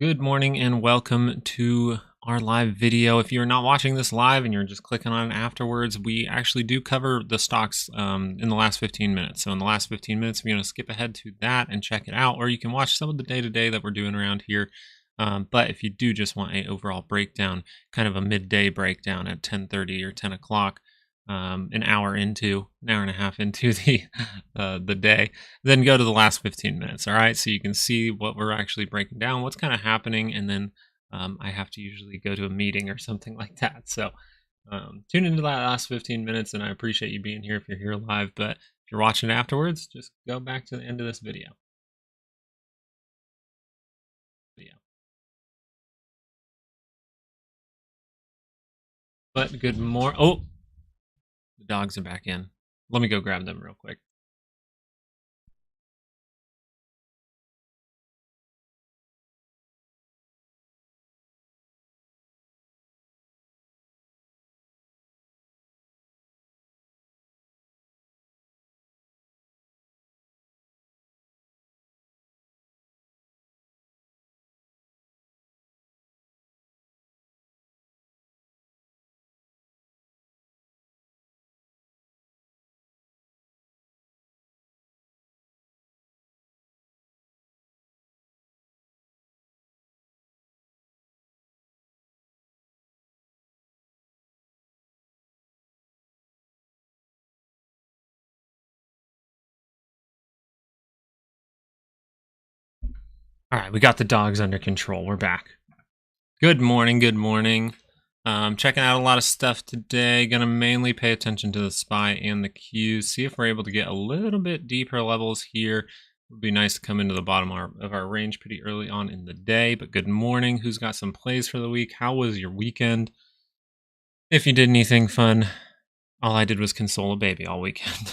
Good morning and welcome to our live video. If you're not watching this live and you're just clicking on it afterwards, we actually do cover the stocks in the last 15 minutes. So in the last 15 minutes, we're going to skip ahead to that and check it out, or you can watch some of the day-to-day that we're doing around here. But if you do just want an overall breakdown, kind of a midday breakdown at 10:30 or 10 o'clock, an hour and a half into the day, then go to the last 15 minutes. All right, so you can see what we're actually breaking down, what's kind of happening, and then I have to usually go to a meeting or something like that. So tune into that last 15 minutes, and I appreciate you being here if you're here live. But if you're watching afterwards, just go back to the end of this video. But good morning. Oh, the dogs are back in. Let me go grab them real quick. All right, we got the dogs under control. We're back. Good morning, good morning. Checking out a lot of stuff today. Gonna mainly pay attention to the SPY and the Qs. See if we're able to get a little bit deeper levels here. It would be nice to come into the bottom of our range pretty early on in the day. But good morning. Who's got some plays for the week? How was your weekend? If you did anything fun, all I did was console a baby all weekend.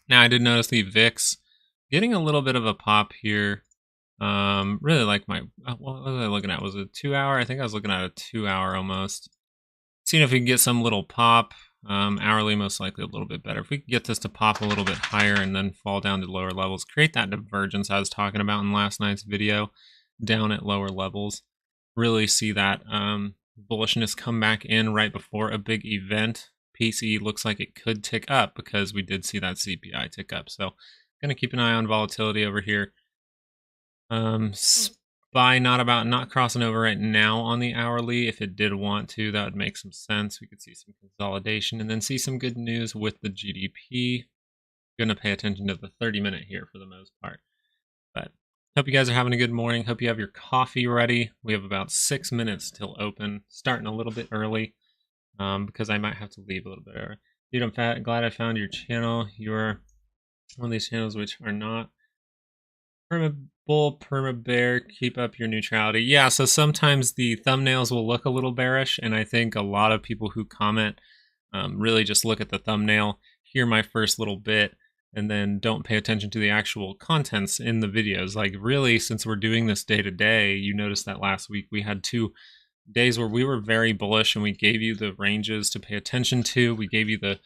Now, I did notice the VIX getting a little bit of a pop here. Really like my, what was I looking at? Was it a 2 hour? I think I was looking at a 2 hour almost. Seeing if we can get some little pop. Hourly, most likely a little bit better. If we can get this to pop a little bit higher and then fall down to lower levels, create that divergence I was talking about in last night's video, down at lower levels, really see that bullishness come back in right before a big event. PCE looks like it could tick up because we did see that CPI tick up. So going to keep an eye on volatility over here. SPY not crossing over right now on the hourly. If it did want to, that would make some sense. We could see some consolidation and then see some good news with the GDP. Going to pay attention to the 30-minute here for the most part. But hope you guys are having a good morning. Hope you have your coffee ready. We have about 6 minutes till open. Starting a little bit early because I might have to leave a little bit early. Dude, I'm glad I found your channel. You're one of these channels which are not perma-bull, perma-bear, keep up your neutrality. Yeah, so sometimes the thumbnails will look a little bearish, and I think a lot of people who comment really just look at the thumbnail, hear my first little bit, and then don't pay attention to the actual contents in the videos. Like, really, since we're doing this day to day, you noticed that last week we had 2 days where we were very bullish and we gave you the ranges to pay attention to. We gave you the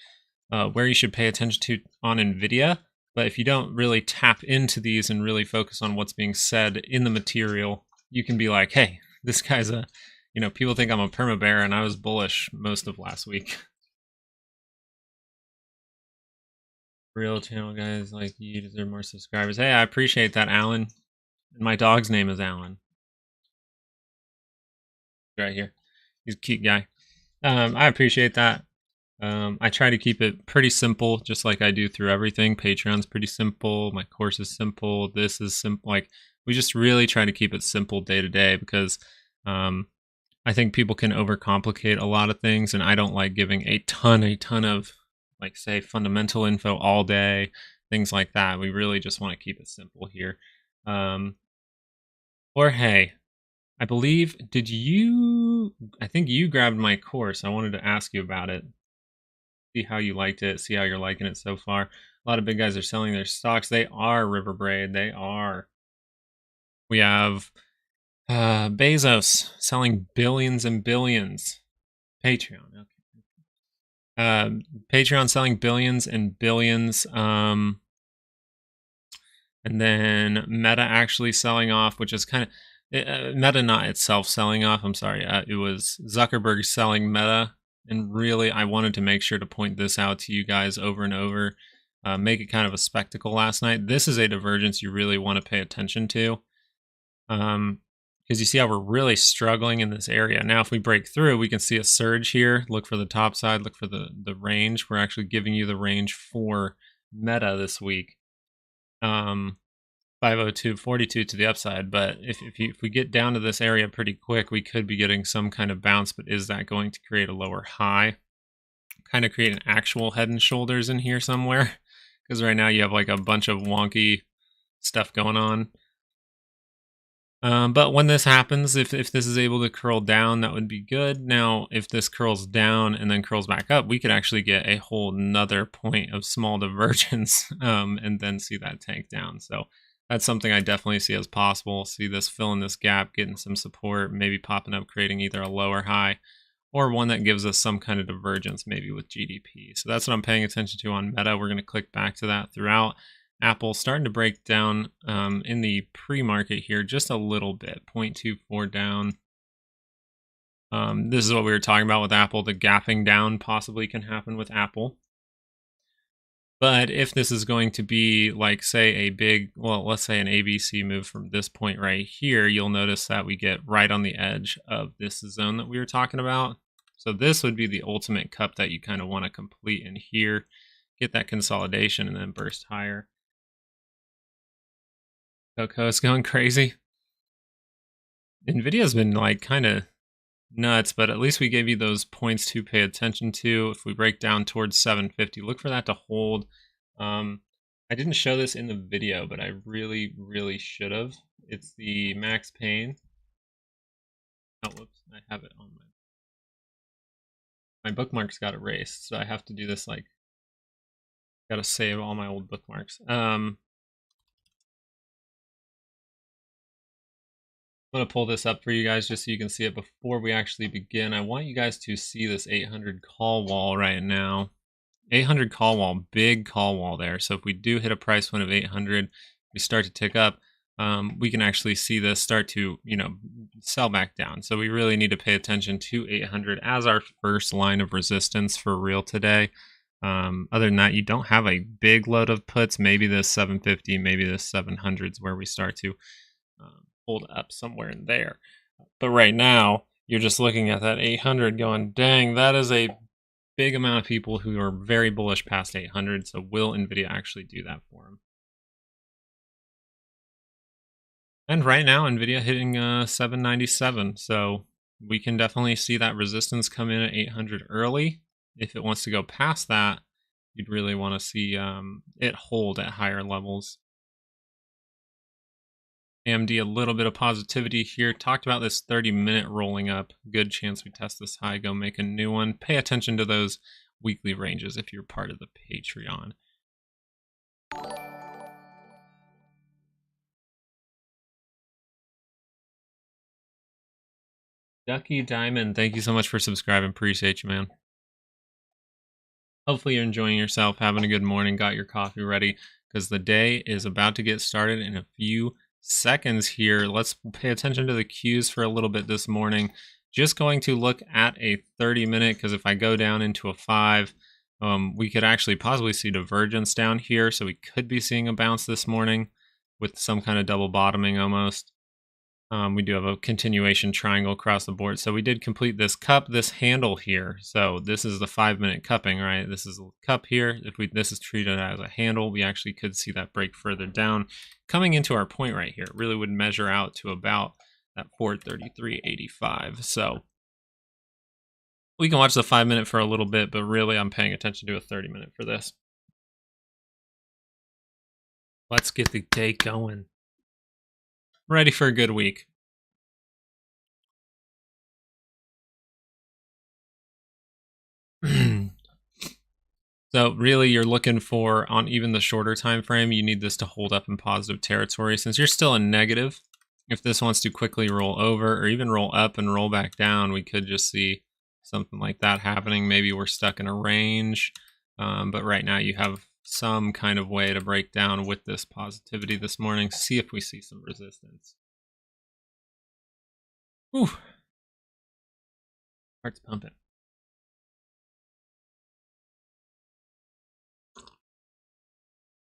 where you should pay attention to on NVIDIA. But if you don't really tap into these and really focus on what's being said in the material, you can be like, hey, this guy's a, people think I'm a perma bear and I was bullish most of last week. Real channel guys like you deserve more subscribers. Hey, I appreciate that, Alan. And my dog's name is Alan. Right here. He's a cute guy. I appreciate that. I try to keep it pretty simple, just like I do through everything. Patreon's pretty simple. My course is simple. This is simple. Like, we just really try to keep it simple day to day because I think people can overcomplicate a lot of things, and I don't like giving a ton of, like, say, fundamental info all day, things like that. We really just want to keep it simple here. Jorge, I believe, I think you grabbed my course. I wanted to ask you about it. See how you liked it, see how you're liking it so far. A lot of big guys are selling their stocks. They are Riverbraid. They are. We have Bezos selling billions and billions. Patreon. Okay. Patreon selling billions and billions. And then Meta actually selling off, which is kind of Meta not itself selling off. I'm sorry. It was Zuckerberg selling Meta. And really, I wanted to make sure to point this out to you guys over and over. Make it kind of a spectacle last night. This is a divergence you really want to pay attention to. Because you see how we're really struggling in this area. Now, if we break through, we can see a surge here. Look for the top side. Look for the range. We're actually giving you the range for Meta this week. 502.42 to the upside. But if we get down to this area pretty quick, we could be getting some kind of bounce. But is that going to create a lower high? Kind of create an actual head and shoulders in here somewhere. Because right now you have like a bunch of wonky stuff going on. But when this happens, if this is able to curl down, that would be good. Now, if this curls down and then curls back up, we could actually get a whole nother point of small divergence and then see that tank down. So that's something I definitely see as possible. See this fill in this gap, getting some support, maybe popping up, creating either a lower high or one that gives us some kind of divergence, maybe with GDP. So that's what I'm paying attention to on Meta. We're going to click back to that throughout. Apple starting to break down in the pre-market here just a little bit, 0.24 down. This is what we were talking about with Apple. The gapping down possibly can happen with Apple. But if this is going to be like, say, a big, well, let's say an ABC move from this point right here, you'll notice that we get right on the edge of this zone that we were talking about. So this would be the ultimate cup that you kind of want to complete in here, get that consolidation and then burst higher. Coco is going crazy. NVIDIA's been like kind of nuts, but at least we gave you those points to pay attention to. If we break down towards 750, look for that to hold. I didn't show this in the video, but I really, really should have. It's the max pain. Oh, whoops, I have it on my bookmarks got erased, so I have to do this like, gotta save all my old bookmarks. I'm going to pull this up for you guys just so you can see it before we actually begin. I want you guys to see this 800 call wall right now. 800 call wall, big call wall there. So if we do hit a price point of 800, we start to tick up, we can actually see this start to, sell back down. So we really need to pay attention to 800 as our first line of resistance for real today. Other than that, you don't have a big load of puts. Maybe this 750, maybe this 700 is where we start to hold up somewhere in there. But right now, you're just looking at that 800 going, dang, that is a big amount of people who are very bullish past 800. So will NVIDIA actually do that for them? And right now, NVIDIA hitting 797. So we can definitely see that resistance come in at 800 early. If it wants to go past that, you'd really want to see it hold at higher levels. AMD, a little bit of positivity here. Talked about this 30-minute rolling up. Good chance we test this high, go make a new one. Pay attention to those weekly ranges if you're part of the Patreon. Ducky Diamond, thank you so much for subscribing. Appreciate you, man. Hopefully you're enjoying yourself, having a good morning, got your coffee ready, because the day is about to get started in a few seconds here. Let's pay attention to the cues for a little bit this morning. Just going to look at a 30-minute, because if I go down into a 5, we could actually possibly see divergence down here. So we could be seeing a bounce this morning with some kind of double bottoming almost. We do have a continuation triangle across the board. So we did complete this cup, this handle here. So this is the 5-minute cupping, right? This is a cup here. If this is treated as a handle, we actually could see that break further down. Coming into our point right here, it really would measure out to about that 433.85. So we can watch the 5-minute for a little bit, but really I'm paying attention to a 30-minute for this. Let's get the day going. Ready for a good week. So really you're looking for, on even the shorter time frame, you need this to hold up in positive territory. Since you're still in negative, if this wants to quickly roll over or even roll up and roll back down, we could just see something like that happening. Maybe we're stuck in a range, but right now you have some kind of way to break down with this positivity this morning. See if we see some resistance. Whew. Heart's pumping.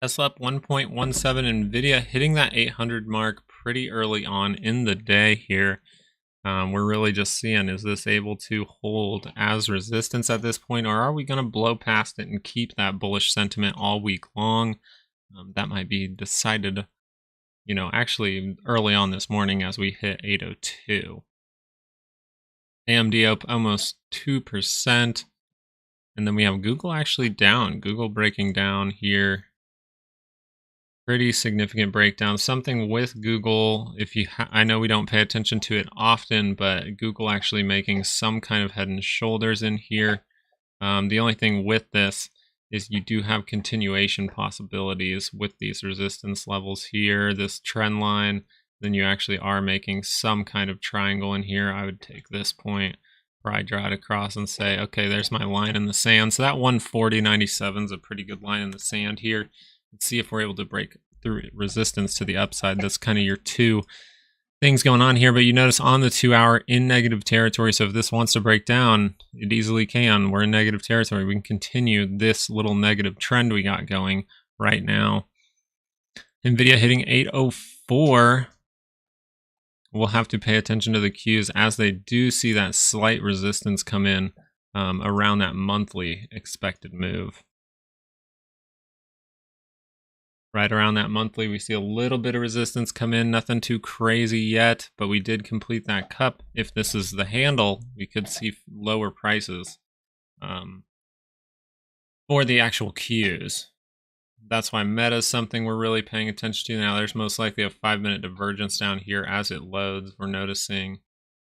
Tesla up 1.17, NVIDIA hitting that 800 mark pretty early on in the day here. We're really just seeing, is this able to hold as resistance at this point, or are we going to blow past it and keep that bullish sentiment all week long? That might be decided, actually early on this morning as we hit 802. AMD up almost 2%. And then we have Google actually down. Google breaking down here. Pretty significant breakdown. Something with Google, I know we don't pay attention to it often, but Google actually making some kind of head and shoulders in here. The only thing with this is you do have continuation possibilities with these resistance levels here, this trend line. Then you actually are making some kind of triangle in here. I would take this point, probably draw it across and say, okay, there's my line in the sand. So that 140.97 is a pretty good line in the sand here. Let's see if we're able to break through resistance to the upside. That's kind of your two things going on here, but you notice on the 2 hour in negative territory. So if this wants to break down, it easily can. We're in negative territory. We can continue this little negative trend we got going right now. NVIDIA hitting 804. We'll have to pay attention to the cues as they do see that slight resistance come in around that monthly expected move. Right around that monthly, we see a little bit of resistance come in, nothing too crazy yet, but we did complete that cup. If this is the handle, we could see lower prices for the actual cues. That's why Meta is something we're really paying attention to now. There's most likely a 5-minute divergence down here as it loads. We're noticing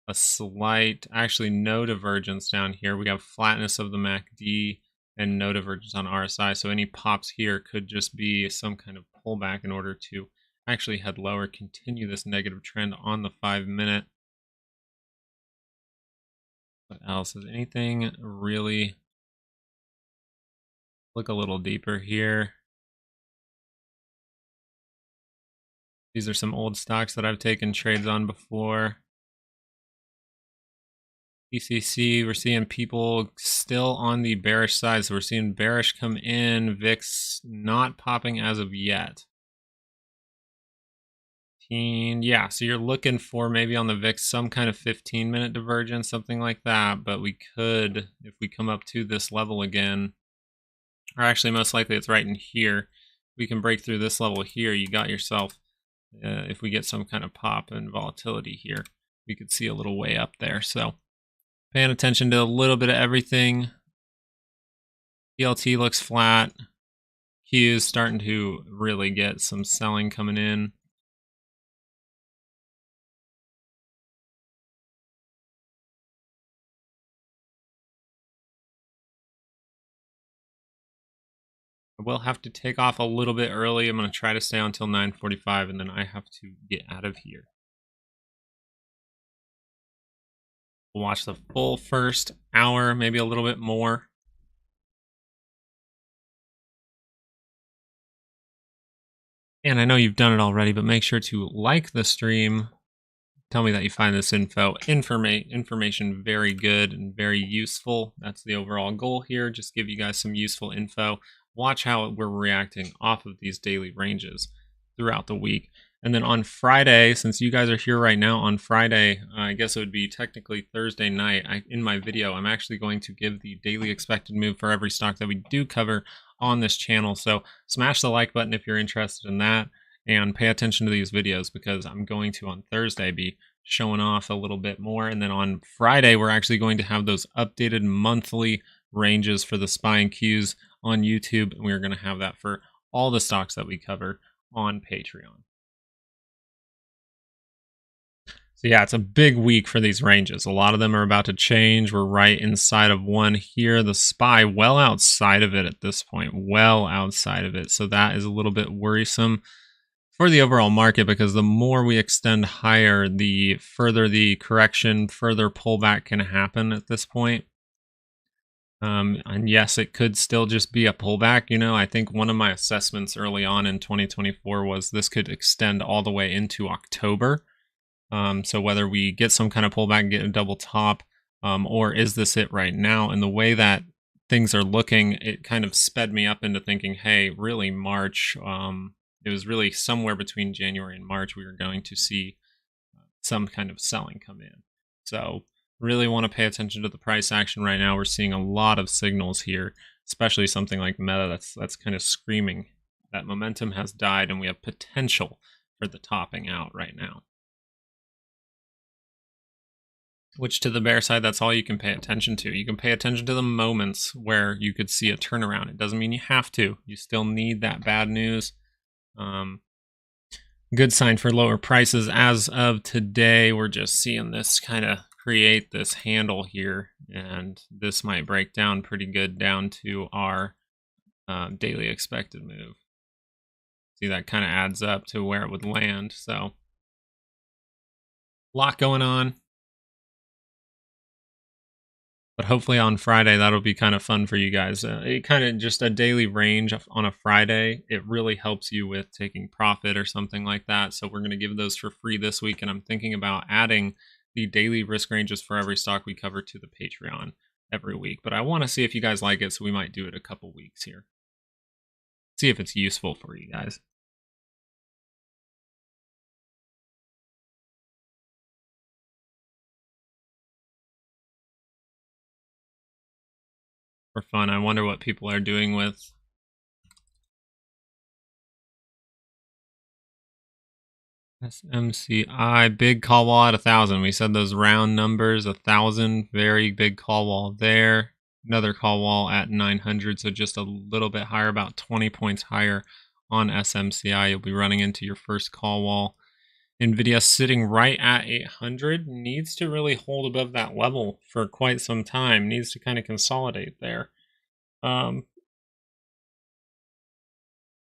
a slight, actually no divergence down here. We have flatness of the MACD and no divergence on RSI. So any pops here could just be some kind of pullback in order to actually head lower, continue this negative trend on the 5-minute. What else? Is anything really? Look a little deeper here. These are some old stocks that I've taken trades on before. PCC, we're seeing people still on the bearish side. So we're seeing bearish come in, VIX not popping as of yet. Yeah, so you're looking for maybe on the VIX some kind of 15-minute divergence, something like that. But we could, if we come up to this level again, or actually most likely it's right in here, we can break through this level here. You got yourself, if we get some kind of pop and volatility here, we could see a little way up there. So paying attention to a little bit of everything. PLT looks flat. Q is starting to really get some selling coming in. I will have to take off a little bit early. I'm going to try to stay until 9:45, and then I have to get out of here. We'll watch the full first hour, maybe a little bit more. And I know you've done it already, but make sure to like the stream. Tell me that you find this information very good and very useful. That's the overall goal here. Just give you guys some useful info. Watch how we're reacting off of these daily ranges throughout the week. And then on Friday, since you guys are here right now, on Friday, I guess it would be technically Thursday night, in my video, I'm actually going to give the daily expected move for every stock that we do cover on this channel. So smash the like button if you're interested in that, and pay attention to these videos because I'm going to on Thursday be showing off a little bit more. And then on Friday, we're actually going to have those updated monthly ranges for the SPY and Qs on YouTube. And we're going to have that for all the stocks that we cover on Patreon. So yeah, it's a big week for these ranges. A lot of them are about to change. We're right inside of one here. The SPY well outside of it at this point, well outside of it. So that is a little bit worrisome. for the overall market, because the more we extend higher, the further the correction, further pullback can happen at this point. And yes, it could still just be a pullback. You know, I think one of my assessments early on in 2024 was this could extend all the way into October. So whether we get some kind of pullback, get a double top, or is this it right now? And the way that things are looking, it kind of sped me up into thinking, hey, really March, it was really somewhere between January and March, we were going to see some kind of selling come in. So really want to pay attention to the price action right now. We're seeing a lot of signals here, especially something like Meta that's kind of screaming that momentum has died and we have potential for the topping out right now. Which to the bear side, that's all you can pay attention to. You can pay attention to the moments where you could see a turnaround. It doesn't mean you have to. You still need that bad news. Good sign for lower prices. As of today, we're just seeing this kind of create this handle here, and this might break down pretty good down to our daily expected move. See, that kind of adds up to where it would land. So a lot going on. But hopefully on Friday, that'll be kind of fun for you guys. It kind of just a daily range on a Friday. It really helps you with taking profit or something like that. So we're going to give those for free this week. And I'm thinking about adding the daily risk ranges for every stock we cover to the Patreon every week. But I want to see if you guys like it. So we might do it a couple weeks here. See if it's useful for you guys. For fun. I wonder what people are doing with SMCI. Big call wall at 1,000. We said those round numbers, 1,000. Very big call wall there. Another call wall at 900. So just a little bit higher, about 20 points higher on SMCI. You'll be running into your first call wall. NVIDIA sitting right at 800. Needs to really hold above that level for quite some time. Needs to kind of consolidate there.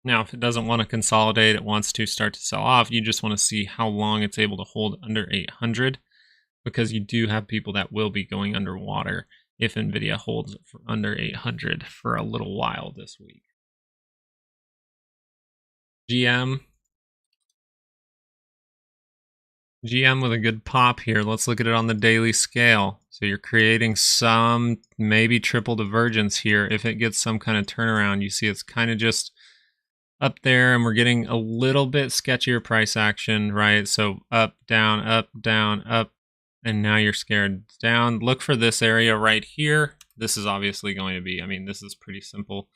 Now, if it doesn't want to consolidate, it wants to start to sell off, you just want to see how long it's able to hold under 800, because you do have people that will be going underwater if NVIDIA holds for under 800 for a little while this week. GM with a good pop here. Let's look at it on the daily scale. So you're creating some maybe triple divergence here. If it gets some kind of turnaround, you see it's kind of just up there, and we're getting a little bit sketchier price action, right? So up, down, up, and now you're scared down. Look for this area right here. This is obviously going to be, I mean, this is pretty simple.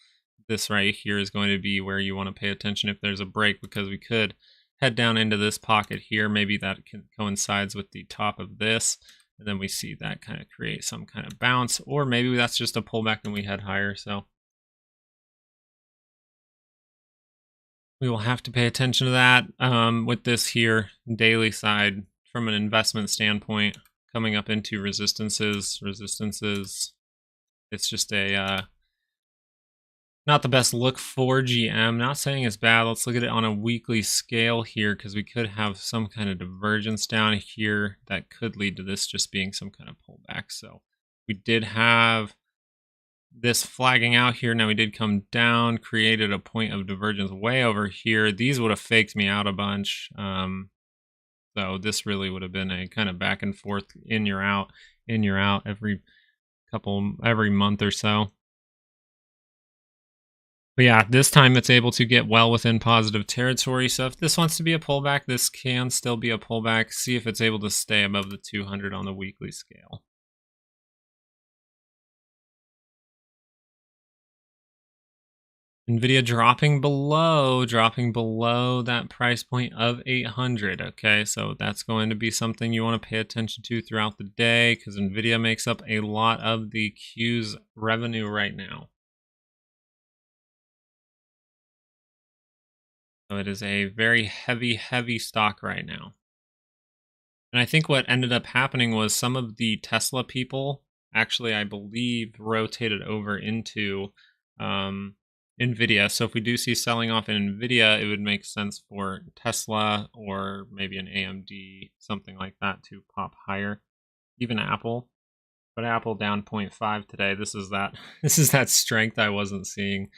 This right here is going to be where you want to pay attention if there's a break, because we could head down into this pocket here. Maybe that coincides with the top of this, and then we see that kind of create some kind of bounce, or maybe that's just a pullback and we head higher. So we will have to pay attention to that. With this here, daily side, from an investment standpoint, coming up into resistances, it's just a not the best look for GM. Not saying it's bad. Let's look at it on a weekly scale here, because we could have some kind of divergence down here that could lead to this just being some kind of pullback. So we did have this flagging out here. Now we did come down, created a point of divergence way over here. These would have faked me out a bunch. So this really would have been a kind of back and forth, in you're out every month or so. But yeah, this time it's able to get well within positive territory. So if this wants to be a pullback, this can still be a pullback. See if it's able to stay above the 200 on the weekly scale. NVIDIA dropping below that price point of 800. Okay, so that's going to be something you want to pay attention to throughout the day, because NVIDIA makes up a lot of the Q's revenue right now. So it is a very heavy stock right now. And I think what ended up happening was some of the Tesla people actually, I believe, rotated over into NVIDIA. So if we do see selling off in NVIDIA, it would make sense for Tesla or maybe an AMD, something like that, to pop higher. Even Apple, but Apple down 0.5 today. This is that this is that strength I wasn't seeing.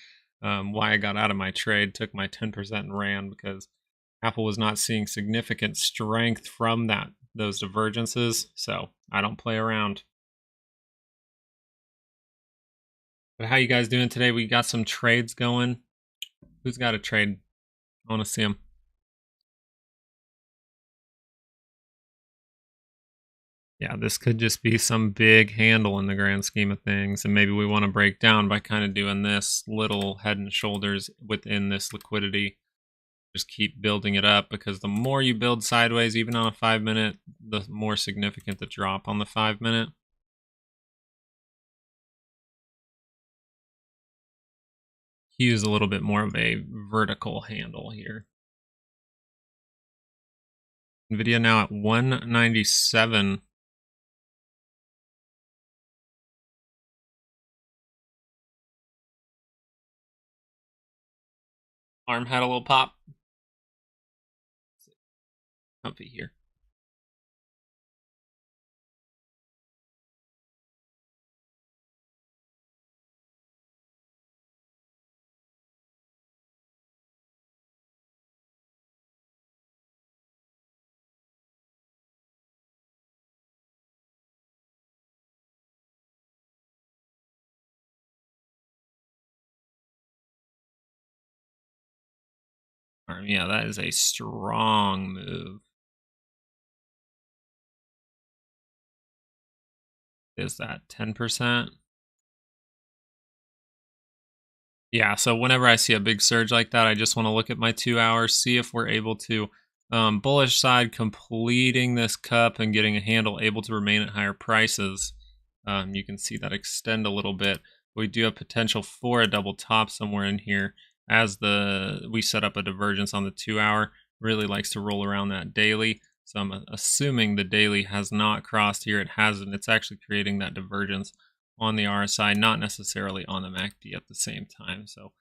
Why I got out of my trade, took my 10% and ran, because Apple was not seeing significant strength from those divergences. So I don't play around. But how you guys doing today? We got some trades going. Who's got a trade? I want to see them. Yeah, this could just be some big handle in the grand scheme of things. And maybe we want to break down by kind of doing this little head and shoulders within this liquidity. Just keep building it up, because the more you build sideways, even on a 5-minute, the more significant the drop on the 5-minute. Use a little bit more of a vertical handle here. NVIDIA now at 197. Arm had a little pop. Comfy here. Yeah, that is a strong move. Is that 10%? Yeah, so whenever I see a big surge like that, I just want to look at my 2 hours, see if we're able to, bullish side, completing this cup and getting a handle, able to remain at higher prices. You can see that extend a little bit. We do have potential for a double top somewhere in here, as we set up a divergence on the 2 hour. Really likes to roll around that daily. So I'm assuming the daily has not crossed here. It hasn't. It's actually creating that divergence on the RSI, not necessarily on the MACD at the same time. So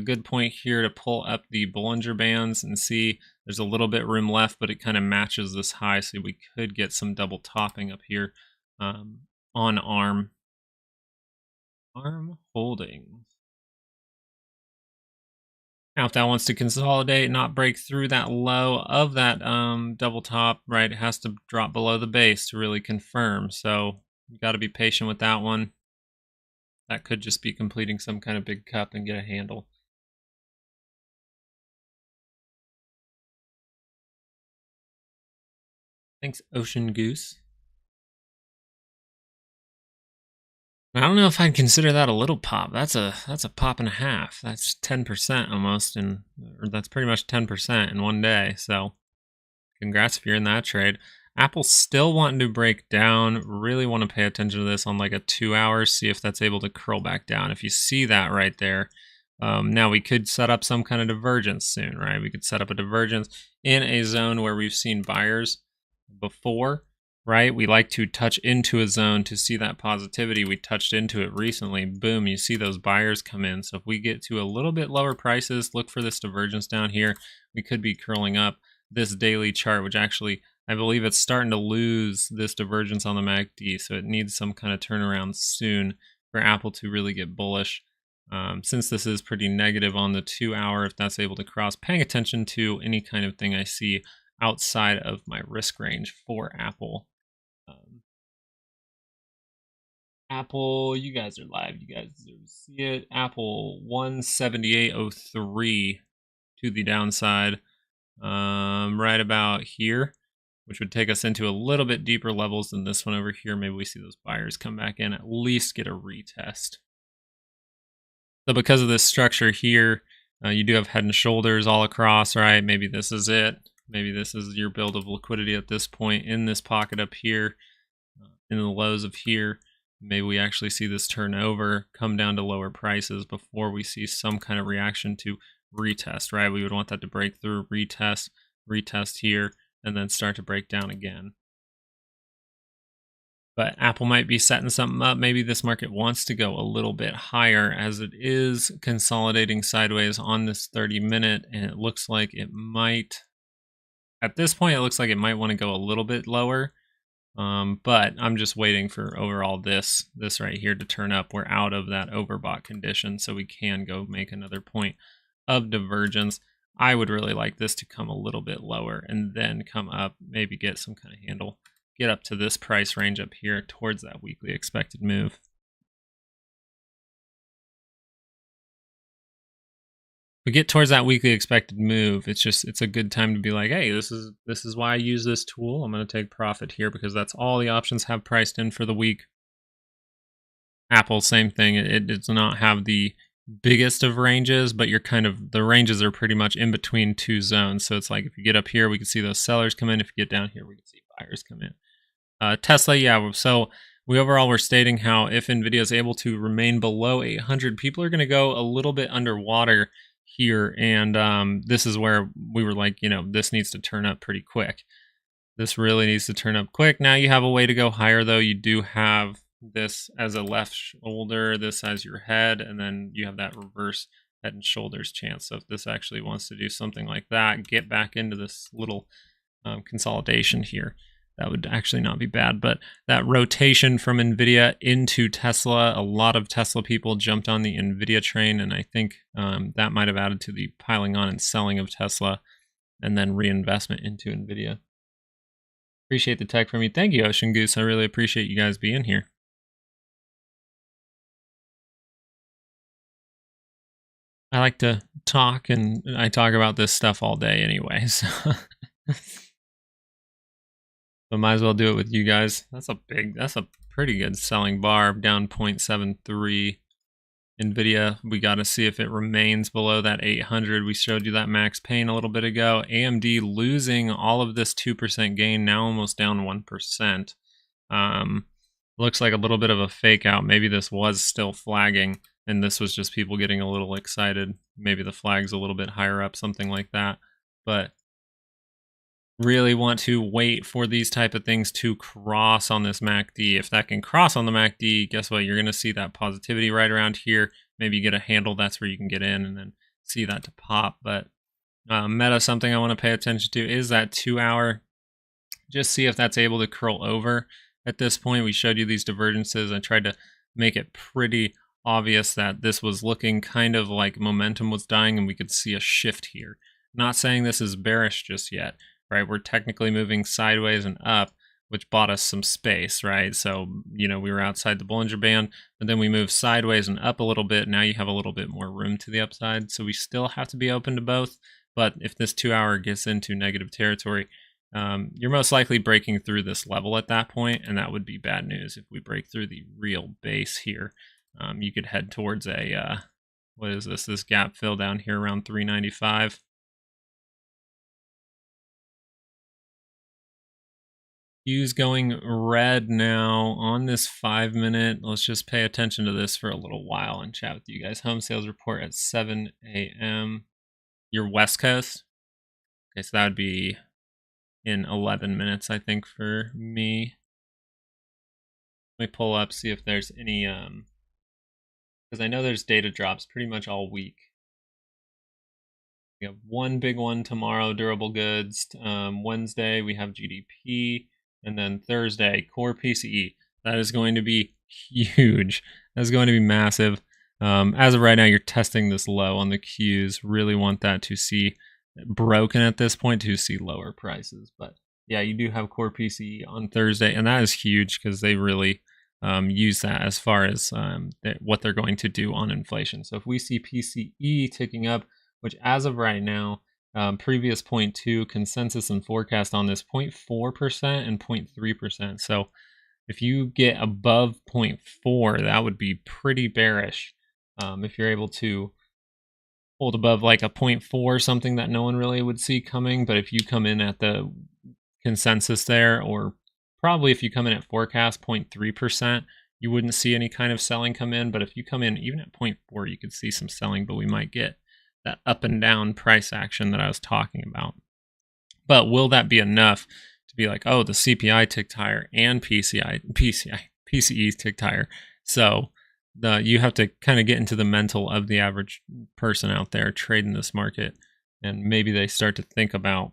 good point here to pull up the Bollinger Bands and see there's a little bit room left, but it kind of matches this high, so we could get some double topping up here on ARM. ARM Holdings. Now, if that wants to consolidate, not break through that low of that double top, right, it has to drop below the base to really confirm. So you got to be patient with that one. That could just be completing some kind of big cup and get a handle. Thanks, Ocean Goose. I don't know if I'd consider that a little pop. That's a pop and a half. That's 10% almost, or that's pretty much 10% in one day. So congrats if you're in that trade. Apple's still wanting to break down. Really want to pay attention to this on like a 2 hours, see if that's able to curl back down. If you see that right there, now we could set up some kind of divergence soon, right? We could set up a divergence in a zone where we've seen buyers before, right? We like to touch into a zone to see that positivity. We touched into it recently. Boom, you see those buyers come in. So if we get to a little bit lower prices, look for this divergence down here. We could be curling up this daily chart, which actually, I believe it's starting to lose this divergence on the MACD. So it needs some kind of turnaround soon for Apple to really get bullish. Since this is pretty negative on the 2 hour, if that's able to cross, paying attention to any kind of thing I see outside of my risk range for Apple. Apple, you guys are live. You guys see it. Apple 178.03 to the downside, right about here, which would take us into a little bit deeper levels than this one over here. Maybe we see those buyers come back in, at least get a retest. So because of this structure here, you do have head and shoulders all across, right? Maybe this is it. Maybe this is your build of liquidity at this point in this pocket up here, in the lows of here. Maybe we actually see this turn over, come down to lower prices before we see some kind of reaction to retest, right? We would want that to break through, retest here, and then start to break down again. But Apple might be setting something up. Maybe this market wants to go a little bit higher as it is consolidating sideways on this 30-minute. And it looks like it might, at this point, it looks like it might want to go a little bit lower. But I'm just waiting for overall this right here to turn up. We're out of that overbought condition, so we can go make another point of divergence. I would really like this to come a little bit lower and then come up, maybe get some kind of handle, get up to this price range up here towards that weekly expected move. We get towards that weekly expected move, it's a good time to be like, hey, this is why I use this tool. I'm going to take profit here because that's all the options have priced in for the week. Apple, same thing. It does not have the biggest of ranges, but the ranges are pretty much in between two zones. So it's like if you get up here, we can see those sellers come in. If you get down here, we can see buyers come in. Tesla, yeah. So we're stating how if NVIDIA is able to remain below 800, people are going to go a little bit underwater here. And this is where we were like, this needs to turn up pretty quick. This really needs to turn up quick. Now you have a way to go higher, though. You do have this as a left shoulder, this as your head, and then you have that reverse head and shoulders chance. So if this actually wants to do something like that, get back into this little consolidation here, that would actually not be bad. But that rotation from NVIDIA into Tesla, a lot of Tesla people jumped on the NVIDIA train, and I think that might have added to the piling on and selling of Tesla and then reinvestment into NVIDIA. Appreciate the tech from you. Thank you, Ocean Goose. I really appreciate you guys being here. I like to talk, and I talk about this stuff all day anyway, so but might as well do it with you guys. That's a pretty good selling bar, down 0.73. NVIDIA, we got to see if it remains below that 800. We showed you that max pain a little bit ago. AMD losing all of this 2% gain, now almost down 1%. Looks like a little bit of a fake out. Maybe this was still flagging, and this was just people getting a little excited. Maybe the flag's a little bit higher up, something like that. But really want to wait for these type of things to cross on this MACD. If that can cross on the MACD, guess what? You're going to see that positivity right around here. Maybe you get a handle. That's where you can get in and then see that to pop. But Meta, something I want to pay attention to is that 2 hour. Just see if that's able to curl over. At this point, we showed you these divergences. I tried to make it pretty obvious that this was looking kind of like momentum was dying and we could see a shift here. Not saying this is bearish just yet, right? We're technically moving sideways and up, which bought us some space, right? So, we were outside the Bollinger Band, but then we moved sideways and up a little bit. Now you have a little bit more room to the upside. So we still have to be open to both. But if this 2 hour gets into negative territory, you're most likely breaking through this level at that point, and that would be bad news. If we break through the real base here, you could head towards a, what is this? This gap fill down here around 395. Q's going red now on this 5 minute. Let's just pay attention to this for a little while and chat with you guys. Home sales report at 7 a.m. Your West Coast. Okay, so that would be in 11 minutes, I think, for me. Let me pull up, see if there's any, because I know there's data drops pretty much all week. We have one big one tomorrow, durable goods. Wednesday, we have GDP. And then Thursday, core PCE. That is going to be huge. That's going to be massive. As of right now, you're testing this low on the Qs. Really want that to see broken at this point to see lower prices. But yeah, you do have core PCE on Thursday, and that is huge because they really use that as far as what they're going to do on inflation. So if we see PCE ticking up, which as of right now, previous 0.2 consensus and forecast on this 0.4% and 0.3%. So if you get above 0.4, that would be pretty bearish. If you're able to hold above like a 0.4, something that no one really would see coming. But if you come in at the consensus there, or probably if you come in at forecast 0.3%, you wouldn't see any kind of selling come in. But if you come in even at 0.4, you could see some selling, but we might get that up and down price action that I was talking about. But will that be enough to be like, oh, the CPI ticked higher and PCE ticked higher. So you have to kind of get into the mental of the average person out there trading this market, and maybe they start to think about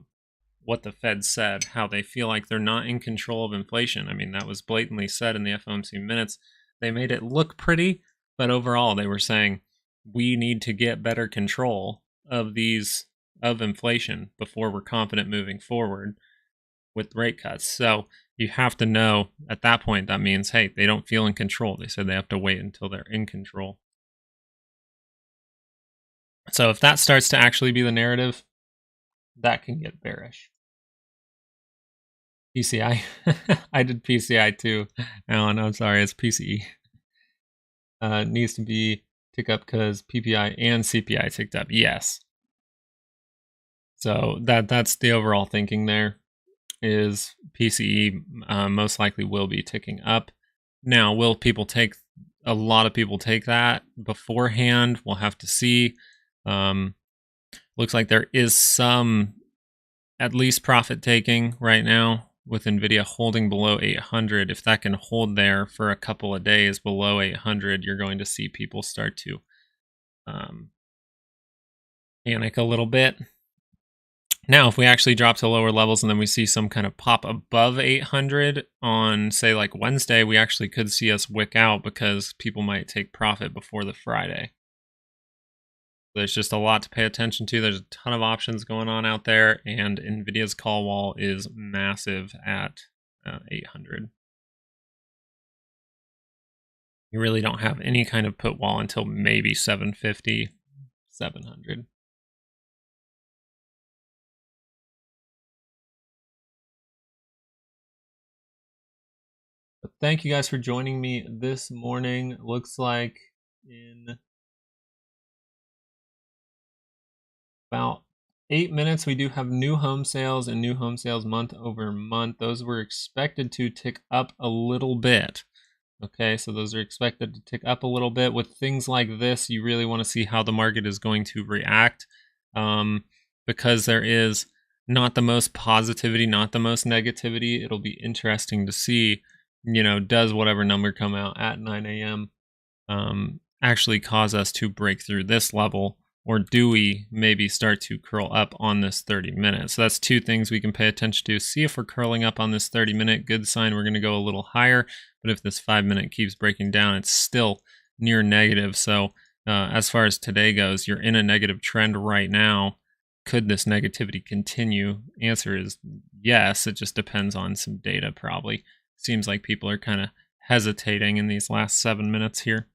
what the Fed said, how they feel like they're not in control of inflation. I mean, that was blatantly said in the FOMC minutes. They made it look pretty, but overall they were saying we need to get better control of inflation before we're confident moving forward with rate cuts. So you have to know at that point, that means, hey, they don't feel in control. They said they have to wait until they're in control. So if that starts to actually be the narrative, that can get bearish. PCI. I did PCI too, Alan. I'm sorry, it's PCE. Needs to be tick up because PPI and CPI ticked up. Yes. So that's the overall thinking there, is PCE most likely will be ticking up. Now, will a lot of people take that beforehand? We'll have to see. Looks like there is some at least profit taking right now with NVIDIA holding below 800. If that can hold there for a couple of days below 800, you're going to see people start to panic a little bit. Now, if we actually drop to lower levels and then we see some kind of pop above 800 on, say, like Wednesday, we actually could see us wick out because people might take profit before the Friday. There's just a lot to pay attention to. There's a ton of options going on out there, and NVIDIA's call wall is massive at 800. You really don't have any kind of put wall until maybe 750, 700. But thank you guys for joining me this morning. Looks like in about 8 minutes, we do have new home sales and new home sales month over month. Those were expected to tick up a little bit. Okay, so those are expected to tick up a little bit. With things like this, you really want to see how the market is going to react, because there is not the most positivity, not the most negativity. It'll be interesting to see, does whatever number come out at 9 a.m. Actually cause us to break through this level, or do we maybe start to curl up on this 30 minutes? So that's two things we can pay attention to. See if we're curling up on this 30 minute, good sign we're going to go a little higher. But if this 5 minute keeps breaking down, it's still near negative. So as far as today goes, you're in a negative trend right now. Could this negativity continue? Answer is yes. It just depends on some data probably. Seems like people are kind of hesitating in these last 7 minutes here,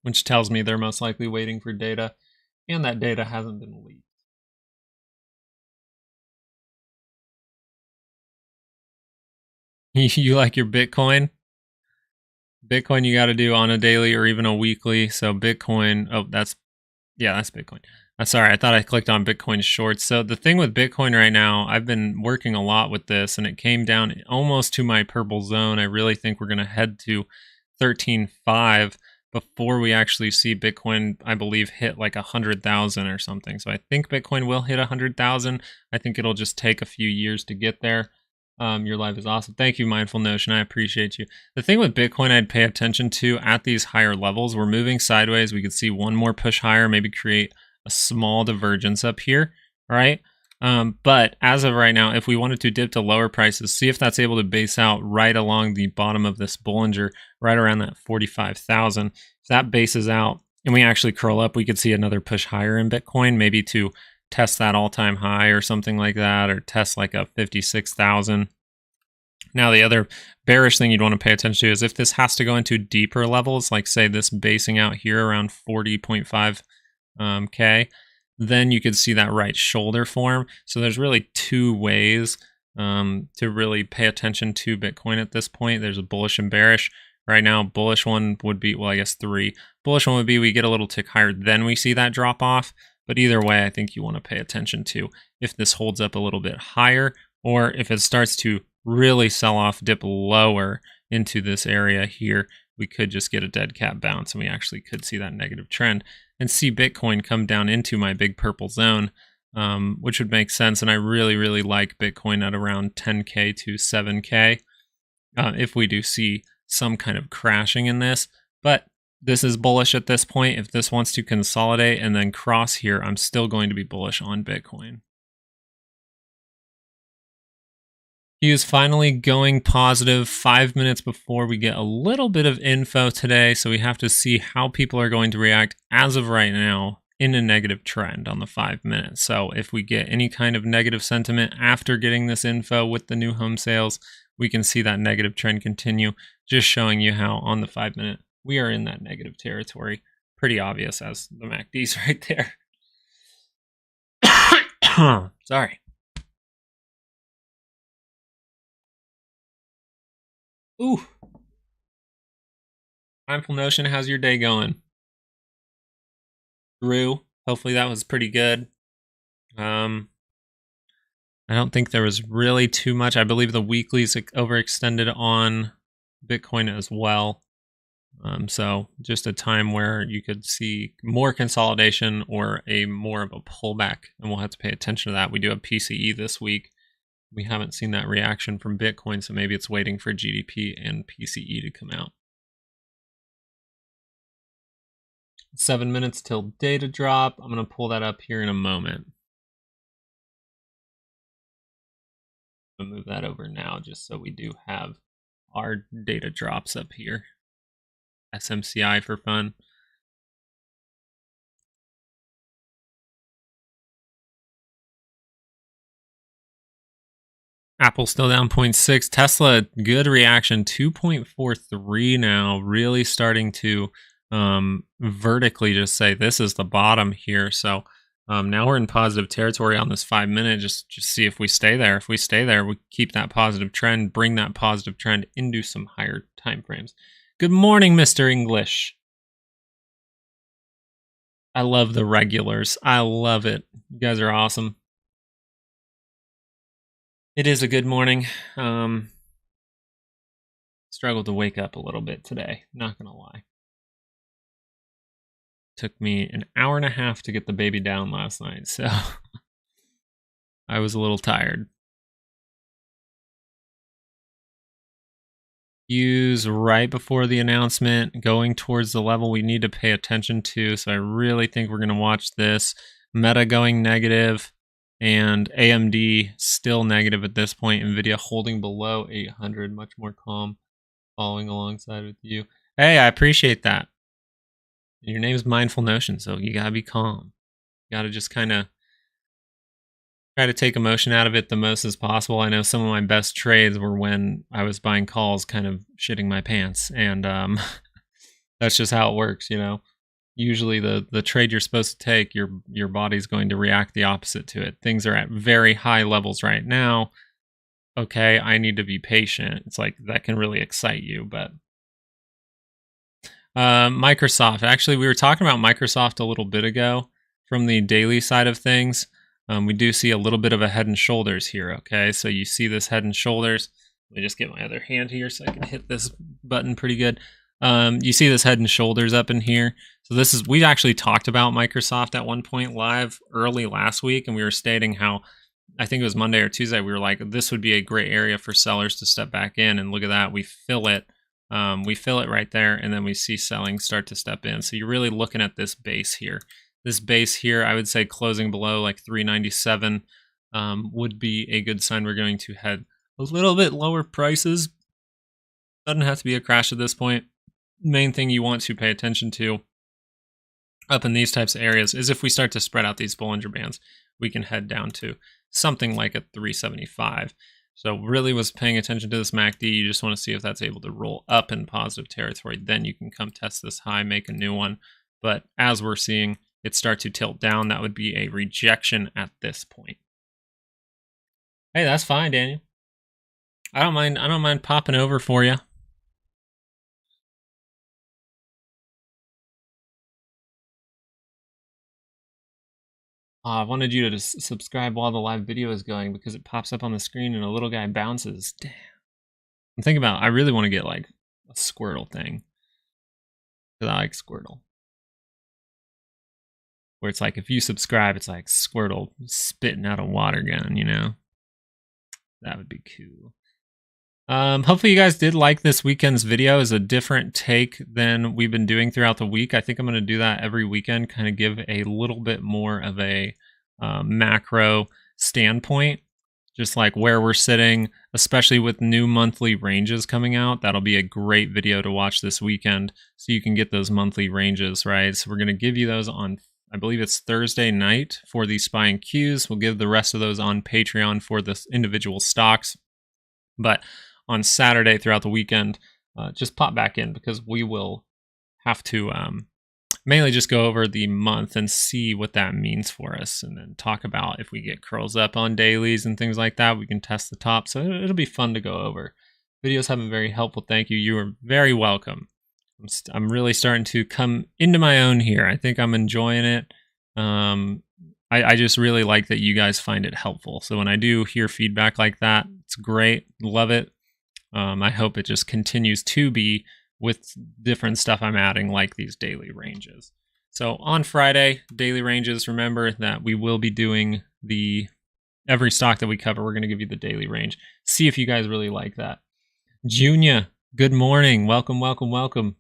which tells me they're most likely waiting for data, and that data hasn't been leaked. You like your Bitcoin? Bitcoin you got to do on a daily or even a weekly. So Bitcoin, that's Bitcoin. Sorry, I thought I clicked on Bitcoin shorts. So the thing with Bitcoin right now, I've been working a lot with this, and it came down almost to my purple zone. I really think we're going to head to 13.5 before we actually see Bitcoin, I believe, hit like 100,000 or something. So I think Bitcoin will hit 100,000. I think it'll just take a few years to get there. Your live is awesome. Thank you, Mindful Notion. I appreciate you. The thing with Bitcoin I'd pay attention to at these higher levels, we're moving sideways. We could see one more push higher, maybe create a small divergence up here. All right. But as of right now, if we wanted to dip to lower prices, see if that's able to base out right along the bottom of this Bollinger, right around that 45,000. If that bases out and we actually curl up, we could see another push higher in Bitcoin, maybe to test that all-time high or something like that, or test like a 56,000. Now, the other bearish thing you'd want to pay attention to is if this has to go into deeper levels, like say this basing out here around 40.5 K, then you could see that right shoulder form. So there's really two ways to really pay attention to Bitcoin at this point. There's a bullish and bearish. Right now, bullish one would be, well, I guess three. Bullish one would be we get a little tick higher, then we see that drop off. But either way, I think you want to pay attention to if this holds up a little bit higher, or if it starts to really sell off, dip lower into this area here, we could just get a dead cat bounce, and we actually could see that negative trend and see Bitcoin come down into my big purple zone. which would make sense. And I really, really like Bitcoin at around 10K to 7K if we do see some kind of crashing in this. But this is bullish at this point. If this wants to consolidate and then cross here, I'm still going to be bullish on Bitcoin. He is finally going positive 5 minutes before we get a little bit of info today. So we have to see how people are going to react as of right now in a negative trend on the 5 minutes. So if we get any kind of negative sentiment after getting this info with the new home sales, we can see that negative trend continue. Just showing you how on the 5 minute we are in that negative territory. Pretty obvious as the MACD's right there. Sorry. Ooh. Mindful Notion, how's your day going? Drew, hopefully that was pretty good. I don't think there was really too much. I believe the weekly's overextended on Bitcoin as well. So just a time where you could see more consolidation or more of a pullback, and we'll have to pay attention to that. We do have PCE this week. We haven't seen that reaction from Bitcoin, so maybe it's waiting for GDP and PCE to come out. 7 minutes till data drop. I'm going to pull that up here in a moment. I'm going to move that over now just so we do have our data drops up here. SMCI for fun. Apple still down 0.6. Tesla, good reaction, 2.43 now, really starting to vertically just say this is the bottom here. So now we're in positive territory on this 5 minute. Just see if we stay there. If we stay there, we keep that positive trend, bring that positive trend into some higher time frames. Good morning, Mr. English. I love the regulars. I love it. You guys are awesome. It is a good morning. Struggled to wake up a little bit today, not gonna lie. Took me an hour and a half to get the baby down last night, so I was a little tired. Use right before the announcement, going towards the level we need to pay attention to, so I really think we're gonna watch this. Meta going negative, and AMD still negative at this point. NVIDIA holding below 800, much more calm, following alongside with you. Hey, I appreciate that. Your name's Mindful Notion, so you gotta be calm. You gotta just kind of try to take emotion out of it the most as possible. I know some of my best trades were when I was buying calls kind of shitting my pants, and that's just how it works, you know. Usually the trade you're supposed to take, your body's going to react the opposite to it. Things are at very high levels right now. Okay, I need to be patient. It's like that can really excite you, but Microsoft. Actually, we were talking about Microsoft a little bit ago from the daily side of things. We do see a little bit of a head and shoulders here, okay? So you see this head and shoulders. Let me just get my other hand here so I can hit this button pretty good. You see this head and shoulders up in here. So this is, we actually talked about Microsoft at one point live early last week, and we were stating how, I think it was Monday or Tuesday, we were like, this would be a great area for sellers to step back in, and look at that, we fill it. We fill it right there, and then we see selling start to step in. So you're really looking at this base here. This base here, I would say closing below like 397 would be a good sign we're going to head a little bit lower prices. Doesn't have to be a crash at this point. Main thing you want to pay attention to up in these types of areas is if we start to spread out these Bollinger Bands, we can head down to something like a 375. So really was paying attention to this MACD. You just want to see if that's able to roll up in positive territory. Then you can come test this high, make a new one. But as we're seeing it start to tilt down, that would be a rejection at this point. Hey, that's fine, Daniel. I don't mind popping over for you. I wanted you to subscribe while the live video is going because it pops up on the screen and a little guy bounces. Damn. I'm thinking about, I really want to get like a Squirtle thing. Because I like Squirtle. where it's like if you subscribe, it's like Squirtle spitting out a water gun, you know? That would be cool. Hopefully you guys did like this weekend's video. Is a different take than we've been doing throughout the week. I think I'm going to do that every weekend, kind of give a little bit more of a macro standpoint, just like where we're sitting, especially with new monthly ranges coming out. That'll be a great video to watch this weekend so you can get those monthly ranges, right? So we're going to give you those on, I believe it's Thursday night for the SPY and Qs. We'll give the rest of those on Patreon for the individual stocks. But on Saturday throughout the weekend, just pop back in because we will have to mainly just go over the month and see what that means for us, and then talk about if we get curls up on dailies and things like that. We can test the top, so it'll be fun to go over. Videos have been very helpful. Thank you. You are very welcome. I'm really starting to come into my own here. I think I'm enjoying it. I just really like that you guys find it helpful. So when I do hear feedback like that, it's great. Love it. I hope it just continues to be with different stuff I'm adding, like these daily ranges. So on Friday, daily ranges, remember that we will be doing every stock that we cover, we're going to give you the daily range. See if you guys really like that. Junior, good morning. Welcome, welcome, welcome.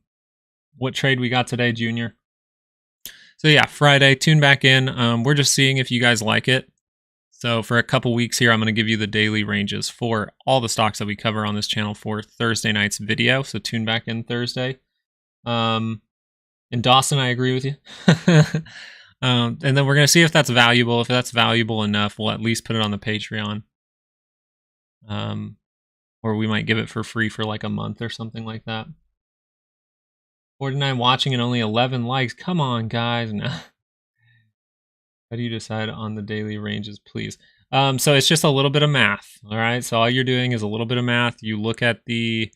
What trade we got today, Junior? So yeah, Friday, tune back in. We're just seeing if you guys like it. So for a couple weeks here, I'm going to give you the daily ranges for all the stocks that we cover on this channel for Thursday night's video. So tune back in Thursday. And Dawson, I agree with you. And then we're going to see if that's valuable. If that's valuable enough, we'll at least put it on the Patreon. Or we might give it for free for like a month or something like that. 49 watching and only 11 likes. Come on, guys. No. How do you decide on the daily ranges, please? So it's just a little bit of math, all right? So all you're doing is a little bit of math. You look at the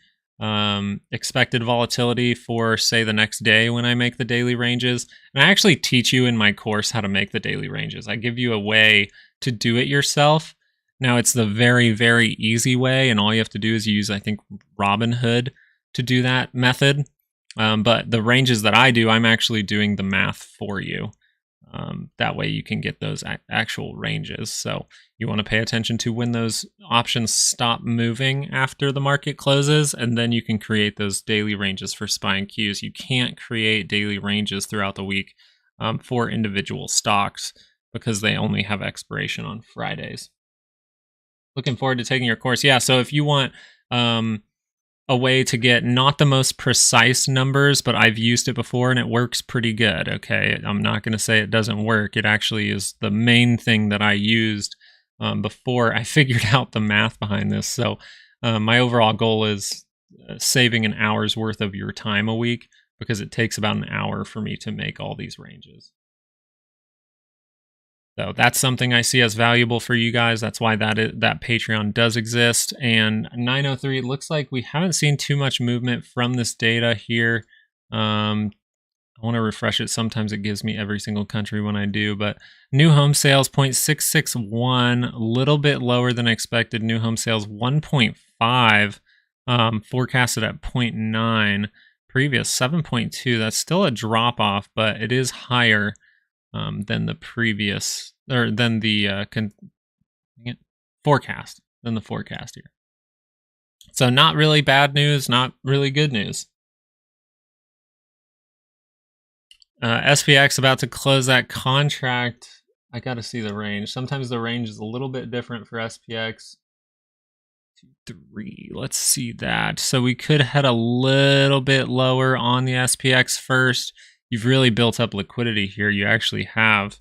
expected volatility for, say, the next day when I make the daily ranges. And I actually teach you in my course how to make the daily ranges. I give you a way to do it yourself. Now, it's the very, very easy way, and all you have to do is use, I think, Robinhood to do that method. But the ranges that I do, I'm actually doing the math for you. That way you can get those actual ranges. So you want to pay attention to when those options stop moving after the market closes, and then you can create those daily ranges for SPY and Qs. You can't create daily ranges throughout the week for individual stocks because they only have expiration on Fridays. Looking forward to taking your course. Yeah, so if you want a way to get not the most precise numbers, but I've used it before and it works pretty good, okay? I'm not going to say it doesn't work. It actually is the main thing that I used before I figured out the math behind this. So my overall goal is saving an hour's worth of your time a week because it takes about an hour for me to make all these ranges. So that's something I see as valuable for you guys. That's why that Patreon does exist. And 903, it looks like we haven't seen too much movement from this data here. I want to refresh it. Sometimes it gives me every single country when I do. But new home sales, 0.661, a little bit lower than expected. New home sales, 1.5, forecasted at 0.9. Previous, 7.2. That's still a drop-off, but it is higher than the previous, or than the forecast, here. So not really bad news, not really good news. SPX about to close that contract. I got to see the range. Sometimes the range is a little bit different for SPX. 3, let's see that. So we could head a little bit lower on the SPX first. You've really built up liquidity here. You actually have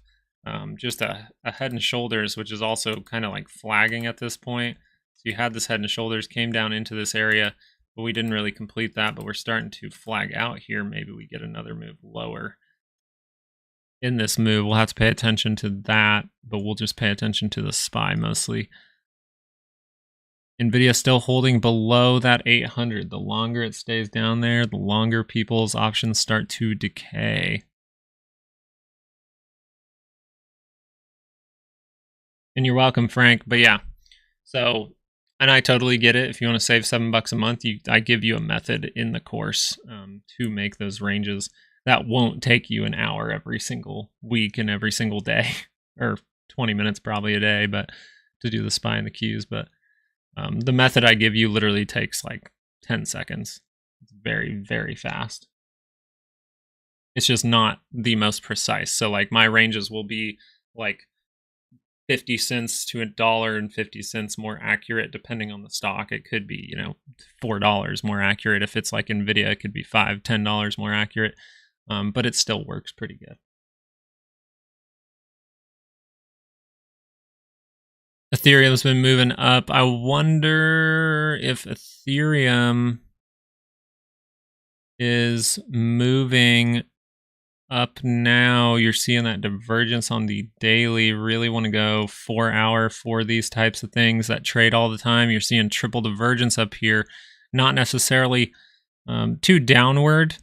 just a head and shoulders, which is also kind of like flagging at this point. So you had this head and shoulders, came down into this area, but we didn't really complete that, but we're starting to flag out here. Maybe we get another move lower. In this move, we'll have to pay attention to that, but we'll just pay attention to the SPY mostly. NVIDIA still holding below that 800. The longer it stays down there, the longer people's options start to decay. And you're welcome, Frank. But yeah, so, and I totally get it. If you want to save $7 a month, I give you a method in the course to make those ranges. that won't take you an hour every single week and every single day, or 20 minutes probably a day, but to do the SPY and the Qs. But the method I give you literally takes like 10 seconds. It's very, very fast. It's just not the most precise. So like my ranges will be like 50 cents to $1.50 more accurate depending on the stock. It could be, you know, $4 more accurate. If it's like NVIDIA, it could be $5, $10 more accurate. But it still works pretty good. Ethereum's been moving up. I wonder if Ethereum is moving up now. You're seeing that divergence on the daily. Really want to go 4 hour for these types of things that trade all the time. You're seeing triple divergence up here, not necessarily too downward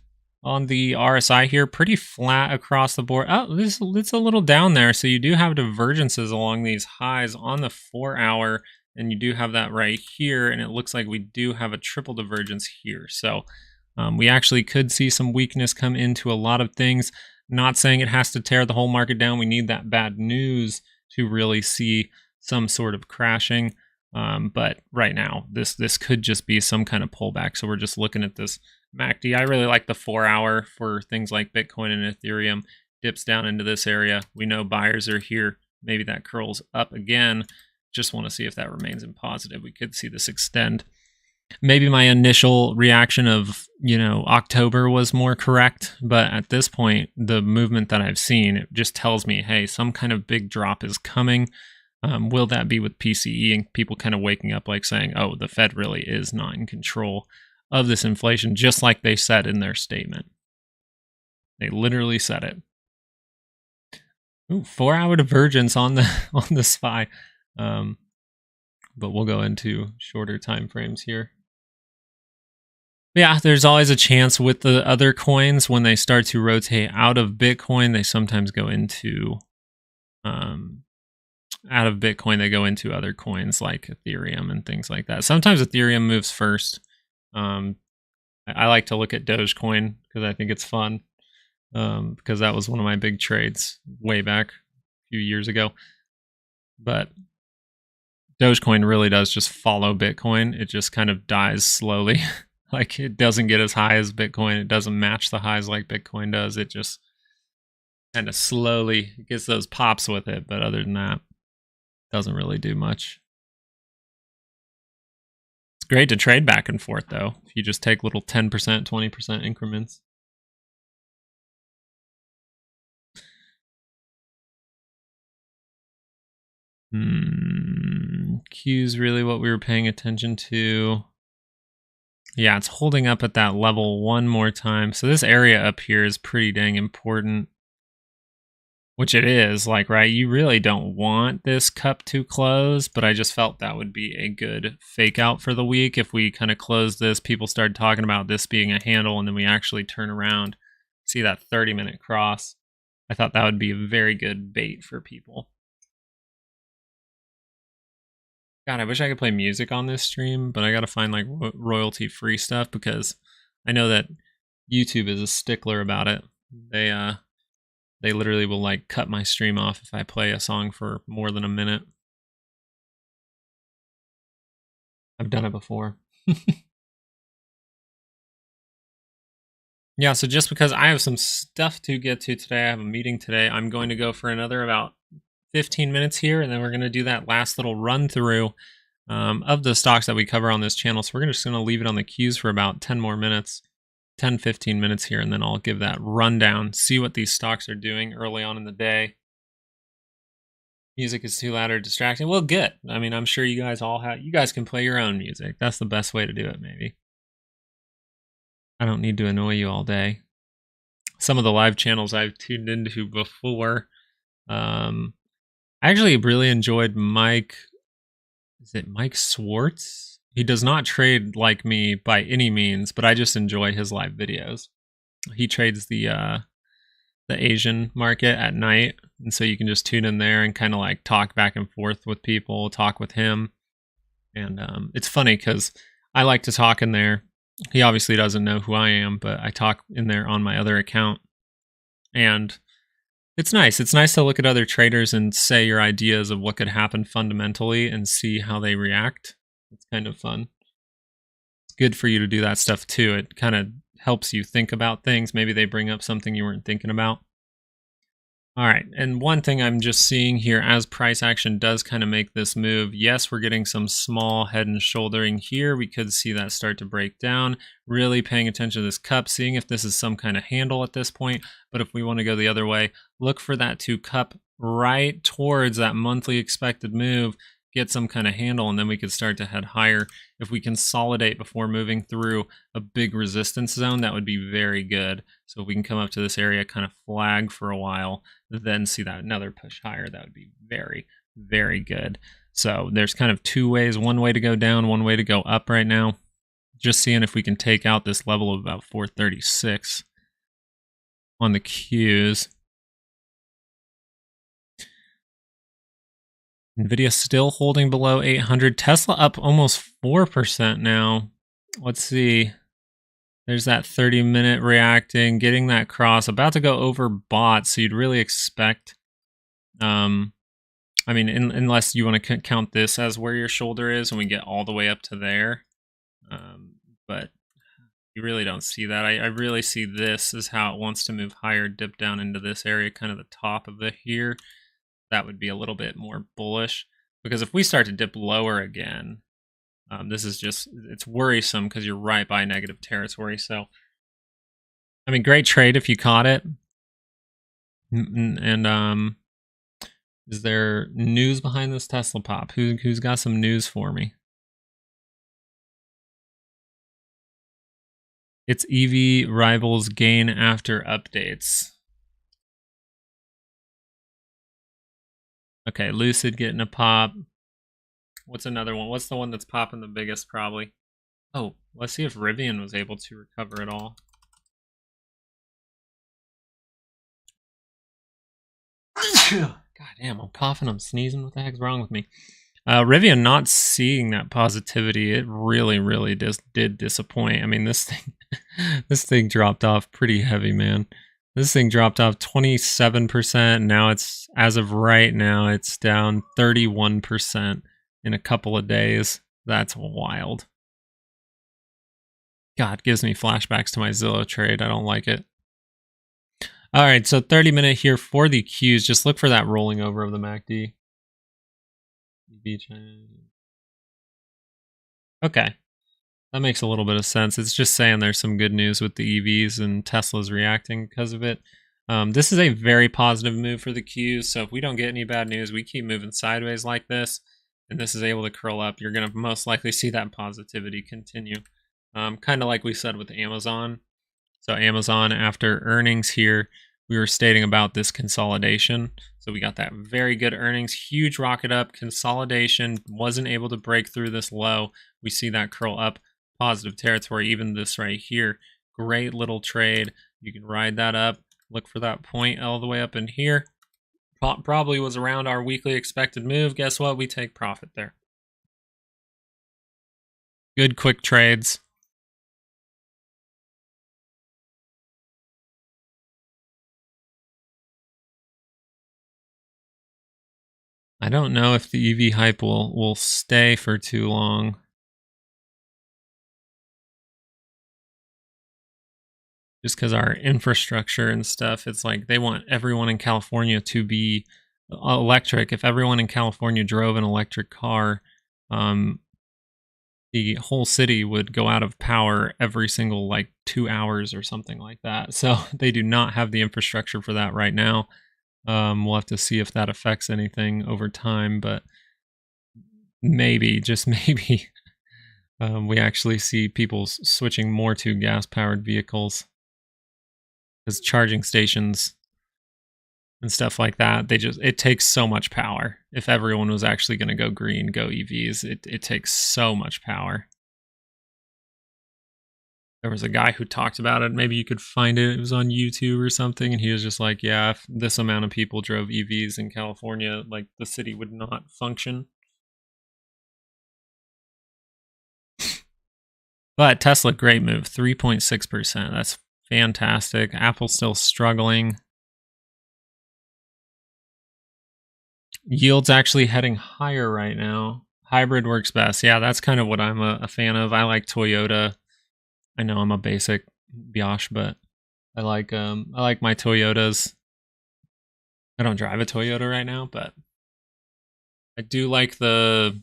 on the RSI here, pretty flat across the board. Oh, it's a little down there. So you do have divergences along these highs on the 4 hour, and you do have that right here. And it looks like we do have a triple divergence here. So we actually could see some weakness come into a lot of things. Not saying it has to tear the whole market down. We need that bad news to really see some sort of crashing. But right now, this could just be some kind of pullback. So we're just looking at this MACD. I really like the 4 hour for things like Bitcoin and Ethereum. Dips down into this area. We know buyers are here. Maybe that curls up again. Just want to see if that remains in positive. We could see this extend. Maybe my initial reaction of, you know, October was more correct, but at this point, the movement that I've seen, it just tells me, hey, some kind of big drop is coming. Will that be with PCE and people kind of waking up like saying, oh, the Fed really is not in control of this inflation, just like they said in their statement. They literally said it. Ooh, 4 hour divergence on the SPY. But we'll go into shorter time frames here. Yeah, there's always a chance with the other coins when they start to rotate out of Bitcoin, they sometimes go into out of Bitcoin, they go into other coins like Ethereum and things like that. Sometimes Ethereum moves first. I like to look at Dogecoin because I think it's fun, because that was one of my big trades way back a few years ago. But Dogecoin really does just follow Bitcoin. It just kind of dies slowly. Like it doesn't get as high as Bitcoin. It doesn't match the highs like Bitcoin does. It just kind of slowly gets those pops with it. But other than that, doesn't really do much. It's great to trade back and forth though. If you just take little 10%, 20% increments. Q's really what we were paying attention to. Yeah, it's holding up at that level one more time. So this area up here is pretty dang important. Which it is, like, right? You really don't want this cup to close, but I just felt that would be a good fake out for the week. If we kind of close this, people started talking about this being a handle, and then we actually turn around, see that 30-minute cross. I thought that would be a very good bait for people. God, I wish I could play music on this stream, but I gotta find like royalty-free stuff because I know that YouTube is a stickler about it. They literally will like cut my stream off if I play a song for more than a minute. I've done it before. Yeah, so just because I have some stuff to get to today, I have a meeting today, I'm going to go for another about 15 minutes here, and then we're going to do that last little run through of the stocks that we cover on this channel. So we're just going to leave it on the Qs for about 10 more minutes, 10, 15 minutes here, and then I'll give that rundown, see what these stocks are doing early on in the day. Music is too loud or distracting. Well, good. I mean, I'm sure you guys can play your own music. That's the best way to do it, maybe. I don't need to annoy you all day. Some of the live channels I've tuned into before, I actually really enjoyed Mike. Is it Mike Swartz? He does not trade like me by any means, but I just enjoy his live videos. He trades the Asian market at night, and so you can just tune in there and kind of like talk back and forth with people, talk with him. And it's funny because I like to talk in there. He obviously doesn't know who I am, but I talk in there on my other account And it's nice. It's nice to look at other traders and say your ideas of what could happen fundamentally and see how they react. It's kind of fun. It's good for you to do that stuff too. It kind of helps you think about things. Maybe they bring up something you weren't thinking about. All right, and one thing I'm just seeing here as price action does kind of make this move, yes, we're getting some small head and shouldering here. We could see that start to break down, really paying attention to this cup, seeing if this is some kind of handle at this point. But if we want to go the other way, look for that to cup right towards that monthly expected move, get some kind of handle, and then we could start to head higher. If we consolidate before moving through a big resistance zone, that would be very good. So if we can come up to this area, kind of flag for a while, then see that another push higher, that would be very, very good. So there's kind of two ways, one way to go down, one way to go up right now. Just seeing if we can take out this level of about 436 on the Qs. NVIDIA still holding below 800. Tesla up almost 4% now. Let's see. There's that 30-minute reacting, getting that cross, about to go over bought. So you'd really expect, I mean, unless you want to count this as where your shoulder is and we get all the way up to there. But you really don't see that. I really see this as how it wants to move higher, dip down into this area, kind of the top of it here. That would be a little bit more bullish, because if we start to dip lower again, this is just, it's worrisome because you're right by negative territory. So, I mean, great trade if you caught it. And is there news behind this Tesla pop? Who's got some news for me? It's EV rivals gain after updates. Okay, Lucid getting a pop. What's another one? What's the one that's popping the biggest, probably? Oh, let's see if Rivian was able to recover at all. God damn, I'm coughing, I'm sneezing. What the heck's wrong with me? Rivian not seeing that positivity, it really did disappoint. I mean, this thing dropped off pretty heavy, man. This thing dropped off 27%. Now it's, as of right now, it's down 31% in a couple of days. That's wild. God, gives me flashbacks to my Zillow trade. I don't like it. All right, so 30-minute here for the Qs. Just look for that rolling over of the MACD. Okay. That makes a little bit of sense. It's just saying there's some good news with the EVs and Tesla's reacting because of it. This is a very positive move for the Qs. So if we don't get any bad news, we keep moving sideways like this, and this is able to curl up, you're going to most likely see that positivity continue. Kind of like we said with Amazon. So Amazon, after earnings here, we were stating about this consolidation. So we got that very good earnings, huge rocket up, consolidation, wasn't able to break through this low. We see that curl up, positive territory, even this right here. Great little trade. You can ride that up, look for that point all the way up in here. Probably was around our weekly expected move. Guess what? We take profit there. Good quick trades. I don't know if the EV hype will stay for too long. Just because our infrastructure and stuff, it's like they want everyone in California to be electric. If everyone in California drove an electric car, the whole city would go out of power every single like 2 hours or something like that. So they do not have the infrastructure for that right now. We'll have to see if that affects anything over time, but maybe, just maybe, we actually see people switching more to gas-powered vehicles, because charging stations and stuff like that, it takes so much power. If everyone was actually going to go green, go EVs, it takes so much power. There was a guy who talked about it. Maybe you could find it. It was on YouTube or something. And he was just like, yeah, if this amount of people drove EVs in California, like the city would not function. But Tesla, great move. 3.6%. That's fantastic. Apple's still struggling. Yield's actually heading higher right now. Hybrid works best. Yeah, that's kind of what I'm a fan of. I like Toyota. I know I'm a basic Biash, but I like my Toyotas. I don't drive a Toyota right now, but I do like the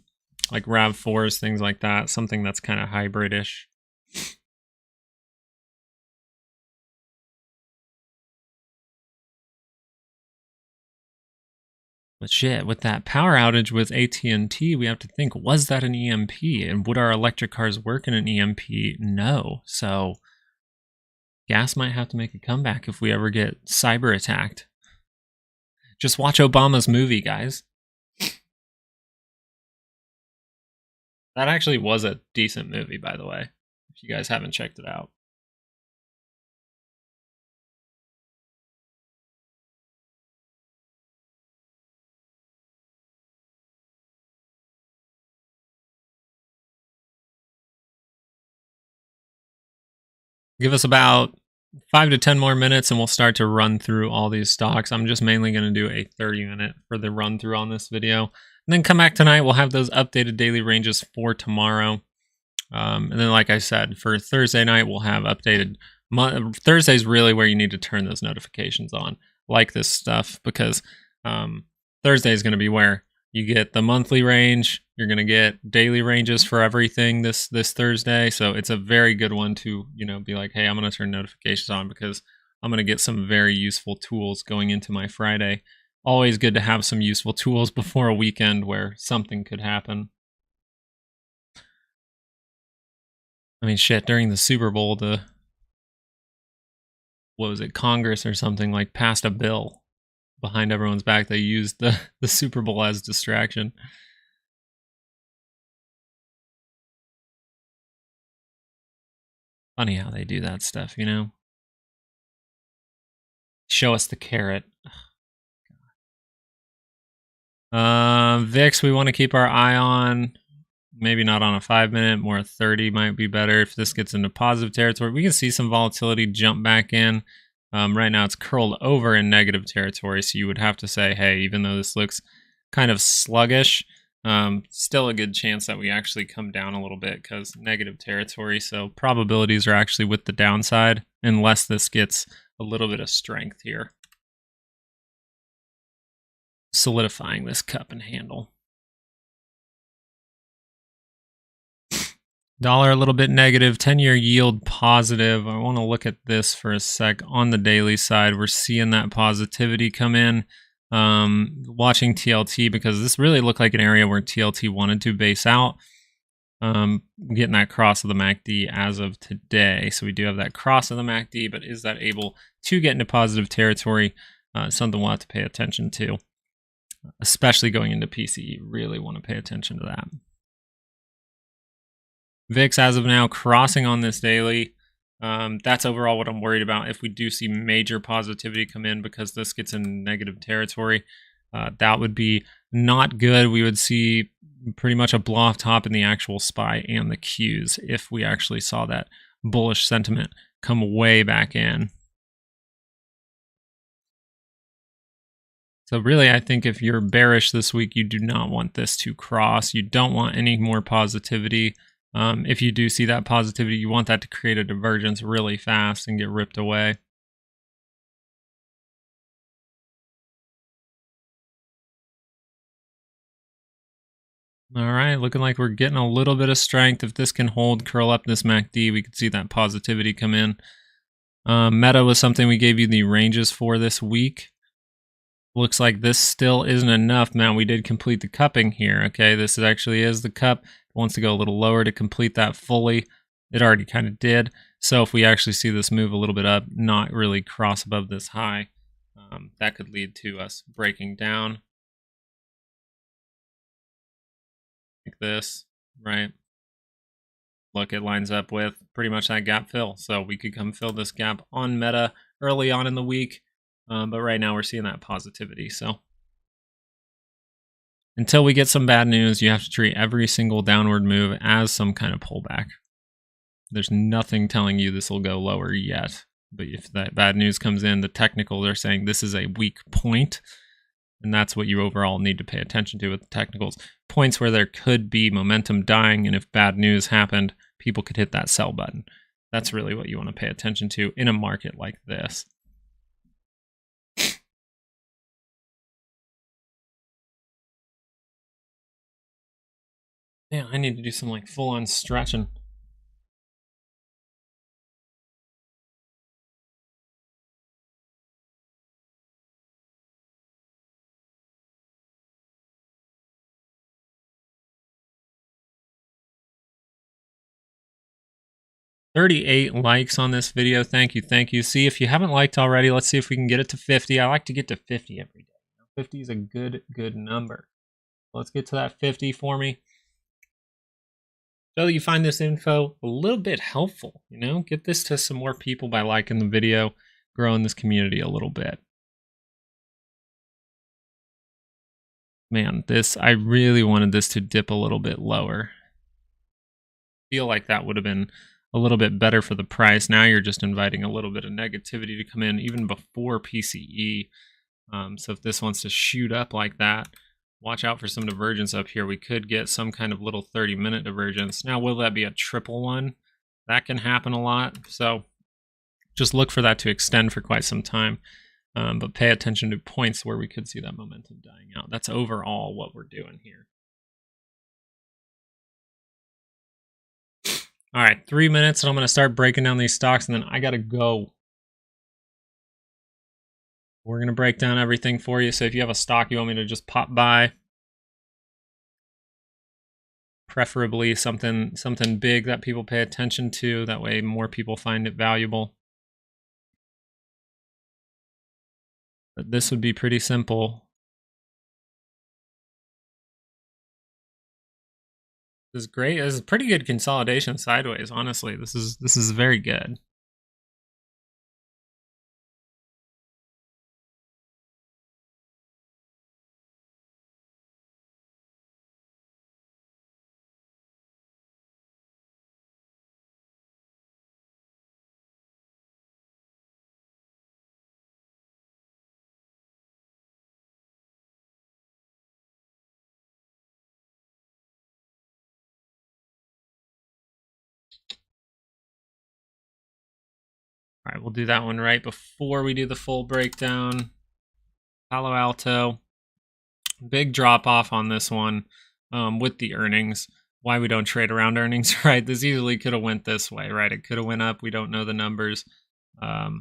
RAV4s, things like that. Something that's kind of hybridish. But shit, with that power outage with AT&T, we have to think, was that an EMP? And would our electric cars work in an EMP? No. So gas might have to make a comeback if we ever get cyber attacked. Just watch Obama's movie, guys. That actually was a decent movie, by the way, if you guys haven't checked it out. Give us about 5 to 10 more minutes and we'll start to run through all these stocks. I'm just mainly going to do a 30-minute for the run through on this video. And then come back tonight. We'll have those updated daily ranges for tomorrow. And then, like I said, for Thursday night, we'll have updated. Thursday's really where you need to turn those notifications on, like this stuff, because Thursday is going to be where you get the monthly range. You're going to get daily ranges for everything this Thursday. So it's a very good one to, be like, hey, I'm going to turn notifications on because I'm going to get some very useful tools going into my Friday. Always good to have some useful tools before a weekend where something could happen. I mean, shit, during the Super Bowl, Congress or something, passed a bill behind everyone's back. They used the Super Bowl as distraction. Funny how they do that stuff, Show us the carrot. VIX, we want to keep our eye on. Maybe not on a 5-minute, more 30 might be better. If this gets into positive territory, we can see some volatility jump back in. Right now it's curled over in negative territory, so you would have to say, hey, even though this looks kind of sluggish, still a good chance that we actually come down a little bit because negative territory, so probabilities are actually with the downside unless this gets a little bit of strength here. Solidifying this cup and handle. Dollar a little bit negative, 10-year yield positive. I want to look at this for a sec. On the daily side, we're seeing that positivity come in. Watching TLT because this really looked like an area where TLT wanted to base out. Getting that cross of the MACD as of today. So we do have that cross of the MACD, but is that able to get into positive territory? Something we'll have to pay attention to, especially going into PCE. Really want to pay attention to that. VIX as of now crossing on this daily. That's overall what I'm worried about. If we do see major positivity come in because this gets in negative territory, that would be not good. We would see pretty much a blow off top in the actual SPY and the Qs if we actually saw that bullish sentiment come way back in. So really, I think if you're bearish this week, you do not want this to cross. You don't want any more positivity. If you do see that positivity, you want that to create a divergence really fast and get ripped away. All right, looking like we're getting a little bit of strength. If this can hold, curl up this MACD, we could see that positivity come in. Meta was something we gave you the ranges for this week. Looks like this still isn't enough. Now, we did complete the cupping here, okay? This actually is the cup. It wants to go a little lower to complete that fully. It already kind of did. So if we actually see this move a little bit up, not really cross above this high, that could lead to us breaking down. Like this, right? Look, it lines up with pretty much that gap fill. So we could come fill this gap on Meta early on in the week. But right now we're seeing that positivity. So until we get some bad news, you have to treat every single downward move as some kind of pullback. There's nothing telling you this will go lower yet. But if that bad news comes in, the technical, they're saying this is a weak point. And that's what you overall need to pay attention to with the technicals. Points where there could be momentum dying, and if bad news happened, people could hit that sell button. That's really what you want to pay attention to in a market like this. Yeah, I need to do some like full-on stretching. $38 likes on this video. Thank you, thank you. See, if you haven't liked already, let's see if we can get it to 50. I like to get to 50 every day. 50 is a good number. Let's get to that 50 for me. So you find this info a little bit helpful, you know, get this to some more people by liking the video, growing this community a little bit. Man, I really wanted this to dip a little bit lower. I feel like that would have been a little bit better for the price. Now you're just inviting a little bit of negativity to come in even before PCE. So if this wants to shoot up like that, watch out for some divergence up here. We could get some kind of little 30-minute divergence. Now, will that be a triple one? That can happen a lot. So just look for that to extend for quite some time. But pay attention to points where we could see that momentum dying out. That's overall what we're doing here. All right, 3 minutes, and I'm going to start breaking down these stocks, and then I got to go. We're going to break down everything for you. So if you have a stock you want me to just pop by, preferably something big that people pay attention to, that way more people find it valuable. But this would be pretty simple. This is great. This is pretty good consolidation sideways, honestly. This is very good. All right, we'll do that one right before we do the full breakdown. Palo Alto, big drop off on this one with the earnings. Why we don't trade around earnings, right? This easily could have went this way, right? It could have went up. We don't know the numbers. A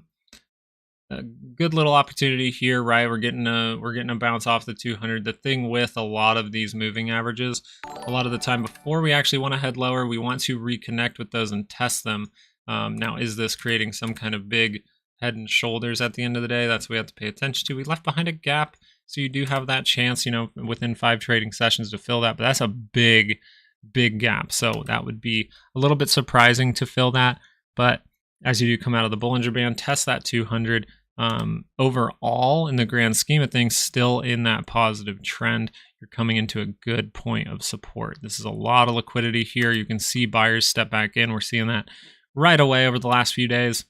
good little opportunity here, right? We're getting a bounce off the 200. The thing with a lot of these moving averages, a lot of the time before we actually want to head lower, we want to reconnect with those and test them. Now, is this creating some kind of big head and shoulders at the end of the day? That's what we have to pay attention to. We left behind a gap, so you do have that chance, you know, within 5 trading sessions to fill that, but that's a big gap. So that would be a little bit surprising to fill that, but as you do come out of the Bollinger Band, test that 200. Overall, in the grand scheme of things, still in that positive trend. You're coming into a good point of support. This is a lot of liquidity here. You can see buyers step back in. We're seeing that right away over the last few days.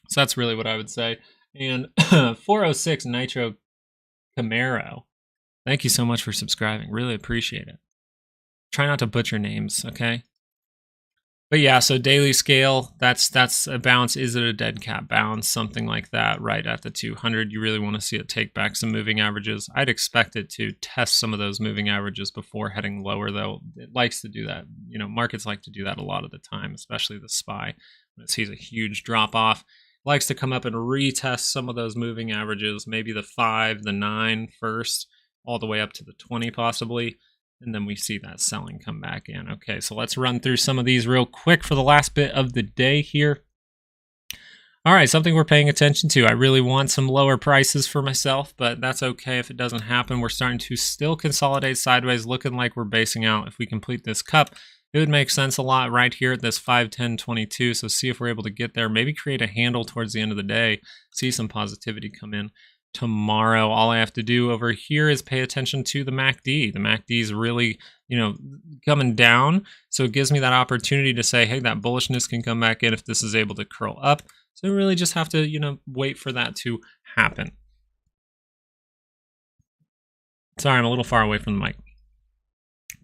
So that's really what I would say. And 406 Nitro Camaro, thank you so much for subscribing. Really appreciate it. Try not to butcher names, okay? But yeah, so daily scale, that's a bounce. Is it a dead cat bounce? Something like that, right at the 200. You really want to see it take back some moving averages. I'd expect it to test some of those moving averages before heading lower, though. It likes to do that. You know, markets like to do that a lot of the time, especially the SPY. When it sees a huge drop off, it likes to come up and retest some of those moving averages, maybe the 5, the 9 first, all the way up to the 20 possibly. And then we see that selling come back in. Okay, so let's run through some of these real quick for the last bit of the day here. All right, something we're paying attention to. I really want some lower prices for myself, but that's okay if it doesn't happen. We're starting to still consolidate sideways, looking like we're basing out. If we complete this cup, it would make sense a lot right here at this 510.22. So see if we're able to get there, maybe create a handle towards the end of the day, see some positivity come in. Tomorrow, all I have to do over here is pay attention to the MACD. The MACD is really, you know, coming down. So it gives me that opportunity to say, hey, that bullishness can come back in if this is able to curl up. So we really just have to, you know, wait for that to happen. Sorry, I'm a little far away from the mic.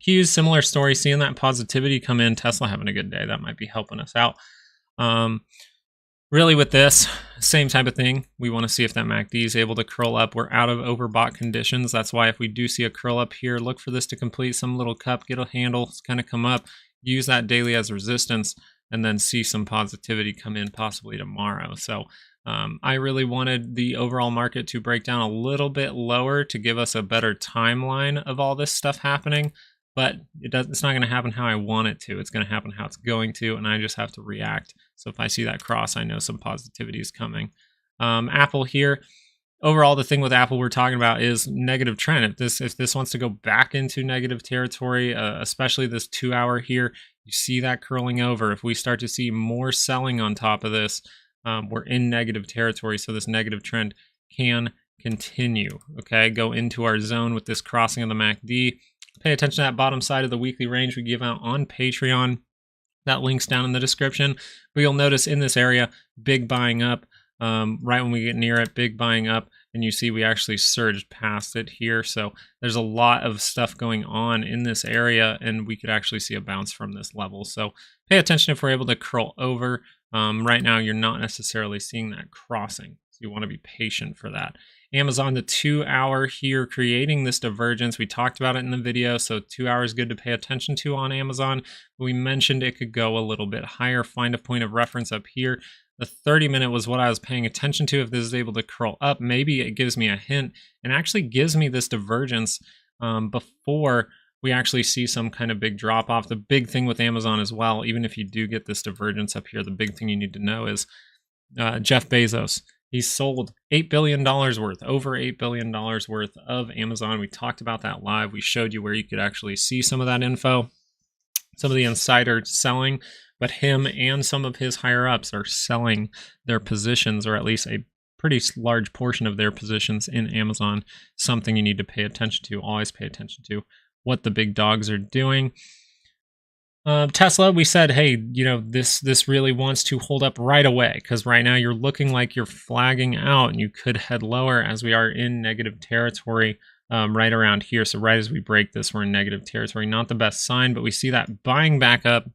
Q's similar story, seeing that positivity come in. Tesla having a good day. That might be helping us out. Really with this, same type of thing. We want to see if that MACD is able to curl up. We're out of overbought conditions. That's why if we do see a curl up here, look for this to complete some little cup, get a handle, kind of come up, use that daily as resistance, and then see some positivity come in possibly tomorrow. So I really wanted the overall market to break down a little bit lower to give us a better timeline of all this stuff happening. But it's not going to happen how I want it to. It's going to happen how it's going to, and I just have to react. So if I see that cross, I know some positivity is coming. Apple here. Overall, the thing with Apple we're talking about is negative trend. If this wants to go back into negative territory, especially this 2 hour here, you see that curling over. If we start to see more selling on top of this, we're in negative territory. So this negative trend can continue. Okay, go into our zone with this crossing of the MACD. Pay attention to that bottom side of the weekly range we give out on Patreon. That link's down in the description. But you'll notice in this area, big buying up. Right when we get near it, big buying up. And you see we actually surged past it here. So there's a lot of stuff going on in this area, and we could actually see a bounce from this level. So pay attention if we're able to curl over. Right now, you're not necessarily seeing that crossing. So you want to be patient for that. Amazon, the 2 hour here, creating this divergence. We talked about it in the video, so 2 hours good to pay attention to on Amazon. We mentioned it could go a little bit higher. Find a point of reference up here. The 30-minute was what I was paying attention to. If this is able to curl up, maybe it gives me a hint and actually gives me this divergence before we actually see some kind of big drop off. The big thing with Amazon as well, even if you do get this divergence up here, the big thing you need to know is Jeff Bezos. He's sold $8 billion worth, over $8 billion worth of Amazon. We talked about that live. We showed you where you could actually see some of that info, some of the insider selling, but him and some of his higher ups are selling their positions, or at least a pretty large portion of their positions in Amazon. Something you need to pay attention to, always pay attention to what the big dogs are doing. Tesla, we said, hey, you know, this really wants to hold up right away, because right now you're looking like you're flagging out and you could head lower as we are in negative territory right around here. So right as we break this, we're in negative territory. Not the best sign, but we see that buying back up.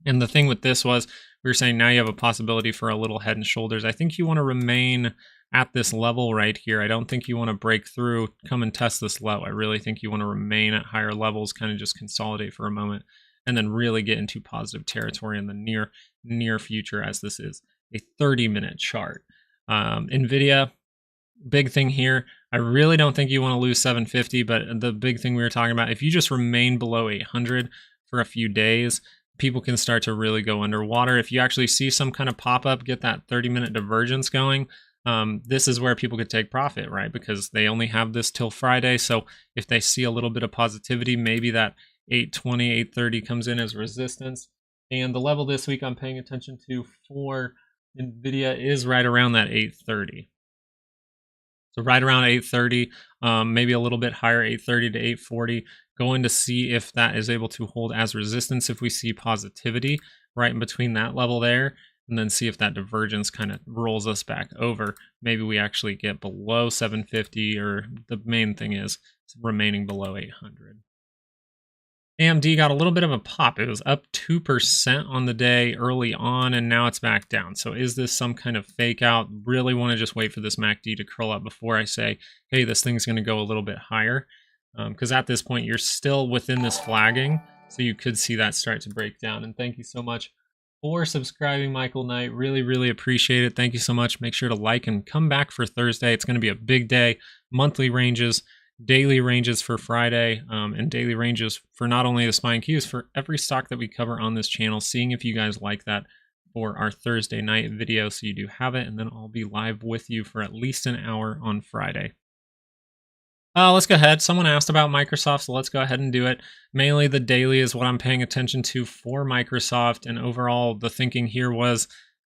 And the thing with this was, we were saying now you have a possibility for a little head and shoulders. I think you want to remain at this level right here. I don't think you want to break through, come and test this low. I really think you want to remain at higher levels, kind of just consolidate for a moment, and then really get into positive territory in the near future, as this is a 30-minute chart. NVIDIA, big thing here. I really don't think you want to lose 750, but the big thing we were talking about, if you just remain below 800 for a few days, people can start to really go underwater. If you actually see some kind of pop-up, get that 30-minute divergence going, this is where people could take profit, right? Because they only have this till Friday. So if they see a little bit of positivity, maybe that 820, 830 comes in as resistance. And the level this week I'm paying attention to for NVIDIA is right around that 830. So right around 830, maybe a little bit higher, 830 to 840. Going to see if that is able to hold as resistance if we see positivity right in between that level there, and then see if that divergence kind of rolls us back over. Maybe we actually get below 750, or the main thing is remaining below 800. AMD got a little bit of a pop. It was up 2% on the day early on, and now it's back down. So is this some kind of fake out? Really want to just wait for this MACD to curl up before I say, hey, this thing's going to go a little bit higher. Because at this point, you're still within this flagging. So you could see that start to break down. And thank you so much for subscribing, Michael Knight. Really, really appreciate it. Thank you so much. Make sure to like and come back for Thursday. It's going to be a big day. Monthly ranges, daily ranges for Friday, and daily ranges for not only the SPY and Qs, for every stock that we cover on this channel, seeing if you guys like that for our Thursday night video. So you do have it, and then I'll be live with you for at least an hour on Friday. Let's go ahead. Someone asked about Microsoft, so let's go ahead and do it. Mainly the daily is what I'm paying attention to for Microsoft, and overall the thinking here was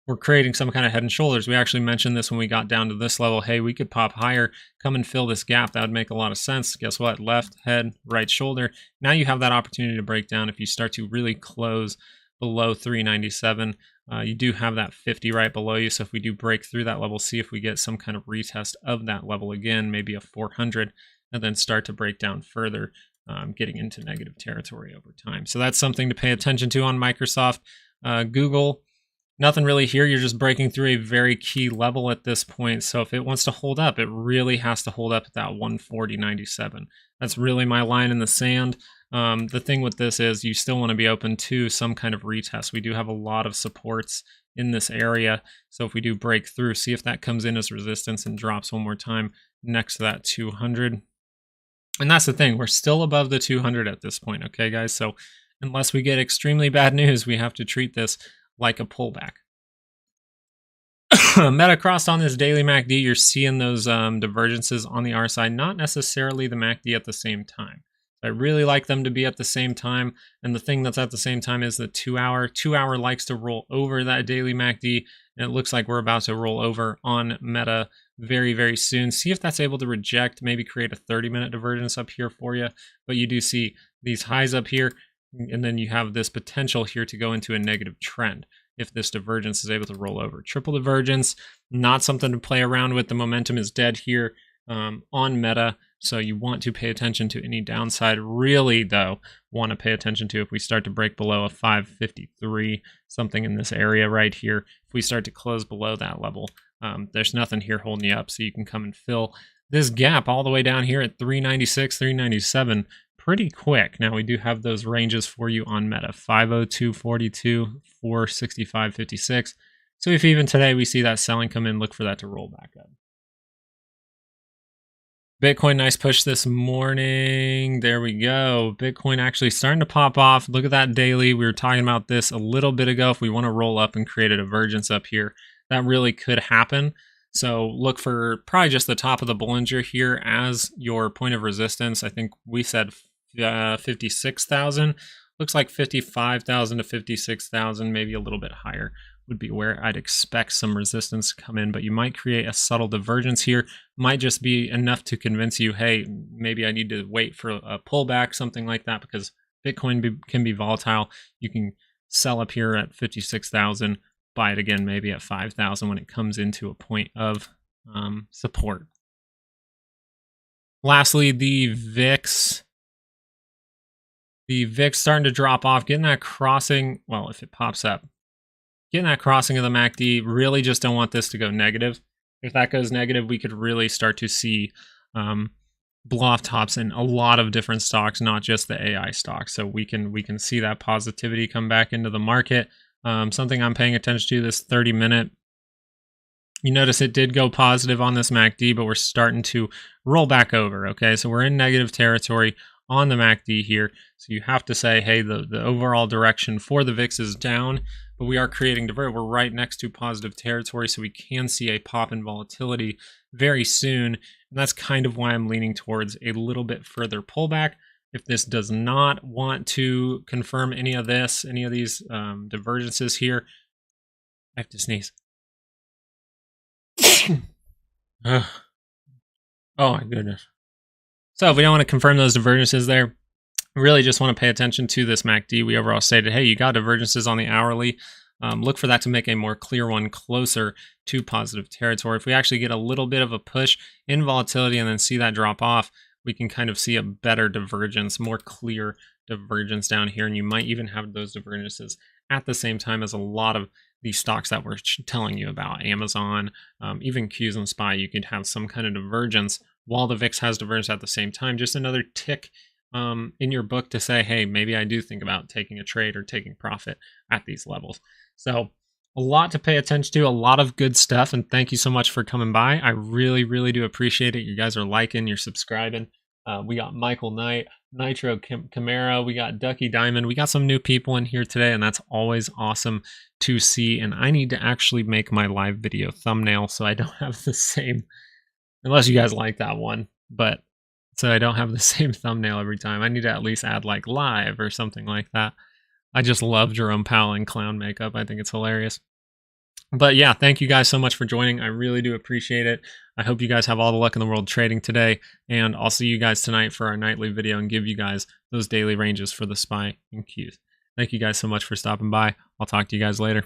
we're creating some kind of head and shoulders. We actually mentioned this when we got down to this level. Hey, we could pop higher, come and fill this gap. That would make a lot of sense. Guess what? Left head, right shoulder. Now you have that opportunity to break down if you start to really close below 397. You do have that 50 right below you. So if we do break through that level, see if we get some kind of retest of that level again, maybe a 400. and then start to break down further, getting into negative territory over time. So that's something to pay attention to on Microsoft. Google, nothing really here. You're just breaking through a very key level at this point. So if it wants to hold up, it really has to hold up at that 140.97. That's really my line in the sand. The thing with this is you still want to be open to some kind of retest. We do have a lot of supports in this area. So if we do break through, see if that comes in as resistance and drops one more time next to that 200. And that's the thing, we're still above the 200 at this point, okay, guys? So unless we get extremely bad news, we have to treat this like a pullback. Meta crossed on this daily MACD. You're seeing those divergences on the R side, not necessarily the MACD at the same time. I really like them to be at the same time. And the thing that's at the same time is the 2 hour. 2 hour likes to roll over that daily MACD. And it looks like we're about to roll over on Meta very, very soon. See if that's able to reject, maybe create a 30-minute divergence up here for you. But you do see these highs up here. And then you have this potential here to go into a negative trend if this divergence is able to roll over. Triple divergence, not something to play around with. The momentum is dead here on Meta. So you want to pay attention to any downside. Really, though, want to pay attention to if we start to break below a 553, something in this area right here. If we start to close below that level, there's nothing here holding you up. So you can come and fill this gap all the way down here at 396, 397 pretty quick. Now, we do have those ranges for you on Meta, 502.42, 465.56. So if even today we see that selling come in, look for that to roll back up. Bitcoin, nice push this morning. There we go. Bitcoin actually starting to pop off. Look at that daily. We were talking about this a little bit ago. If we want to roll up and create a divergence up here, that really could happen. So look for probably just the top of the Bollinger here as your point of resistance. I think we said 56,000. Looks like 55,000 to 56,000, maybe a little bit higher would be where I'd expect some resistance to come in, but you might create a subtle divergence here. Might just be enough to convince you, hey, maybe I need to wait for a pullback, something like that, because Bitcoin can be volatile. You can sell up here at 56,000, buy it again maybe at 5,000 when it comes into a point of support. Lastly, the VIX. The VIX starting to drop off, getting that crossing, well, if it pops up, getting that crossing of the MACD. Really just don't want this to go negative. If that goes negative, we could really start to see blow off tops in a lot of different stocks, not just the AI stocks. So we can see that positivity come back into the market. Something I'm paying attention to, this 30-minute. You notice it did go positive on this MACD, but we're starting to roll back over, okay? So we're in negative territory on the MACD here. So you have to say, hey, the overall direction for the VIX is down, but we are creating divergence. We're right next to positive territory, so we can see a pop in volatility very soon. And that's kind of why I'm leaning towards a little bit further pullback. If this does not want to confirm any of these divergences here, I have to sneeze. Oh my goodness. So if we don't want to confirm those divergences there, really just want to pay attention to this MACD. We overall stated, hey, you got divergences on the hourly. Look for that to make a more clear one closer to positive territory. If we actually get a little bit of a push in volatility and then see that drop off, we can kind of see a better divergence, more clear divergence down here. And you might even have those divergences at the same time as a lot of these stocks that we're telling you about, Amazon, even Qs and SPY. You could have some kind of divergence while the VIX has divergence at the same time. Just another tick in your book to say, hey, maybe I do think about taking a trade or taking profit at these levels. So a lot to pay attention to, a lot of good stuff. And thank you so much for coming by. I really, really do appreciate it. You guys are liking, you're subscribing. We got Michael Knight, Nitro Camara, we got Ducky Diamond. We got some new people in here today, and that's always awesome to see. And I need to actually make my live video thumbnail so I don't have the same, unless you guys like that one, but so I don't have the same thumbnail every time. I need to at least add like live or something like that. I just love Jerome Powell in clown makeup. I think it's hilarious. But yeah, thank you guys so much for joining. I really do appreciate it. I hope you guys have all the luck in the world trading today. And I'll see you guys tonight for our nightly video and give you guys those daily ranges for the SPY and Qs. Thank you guys so much for stopping by. I'll talk to you guys later.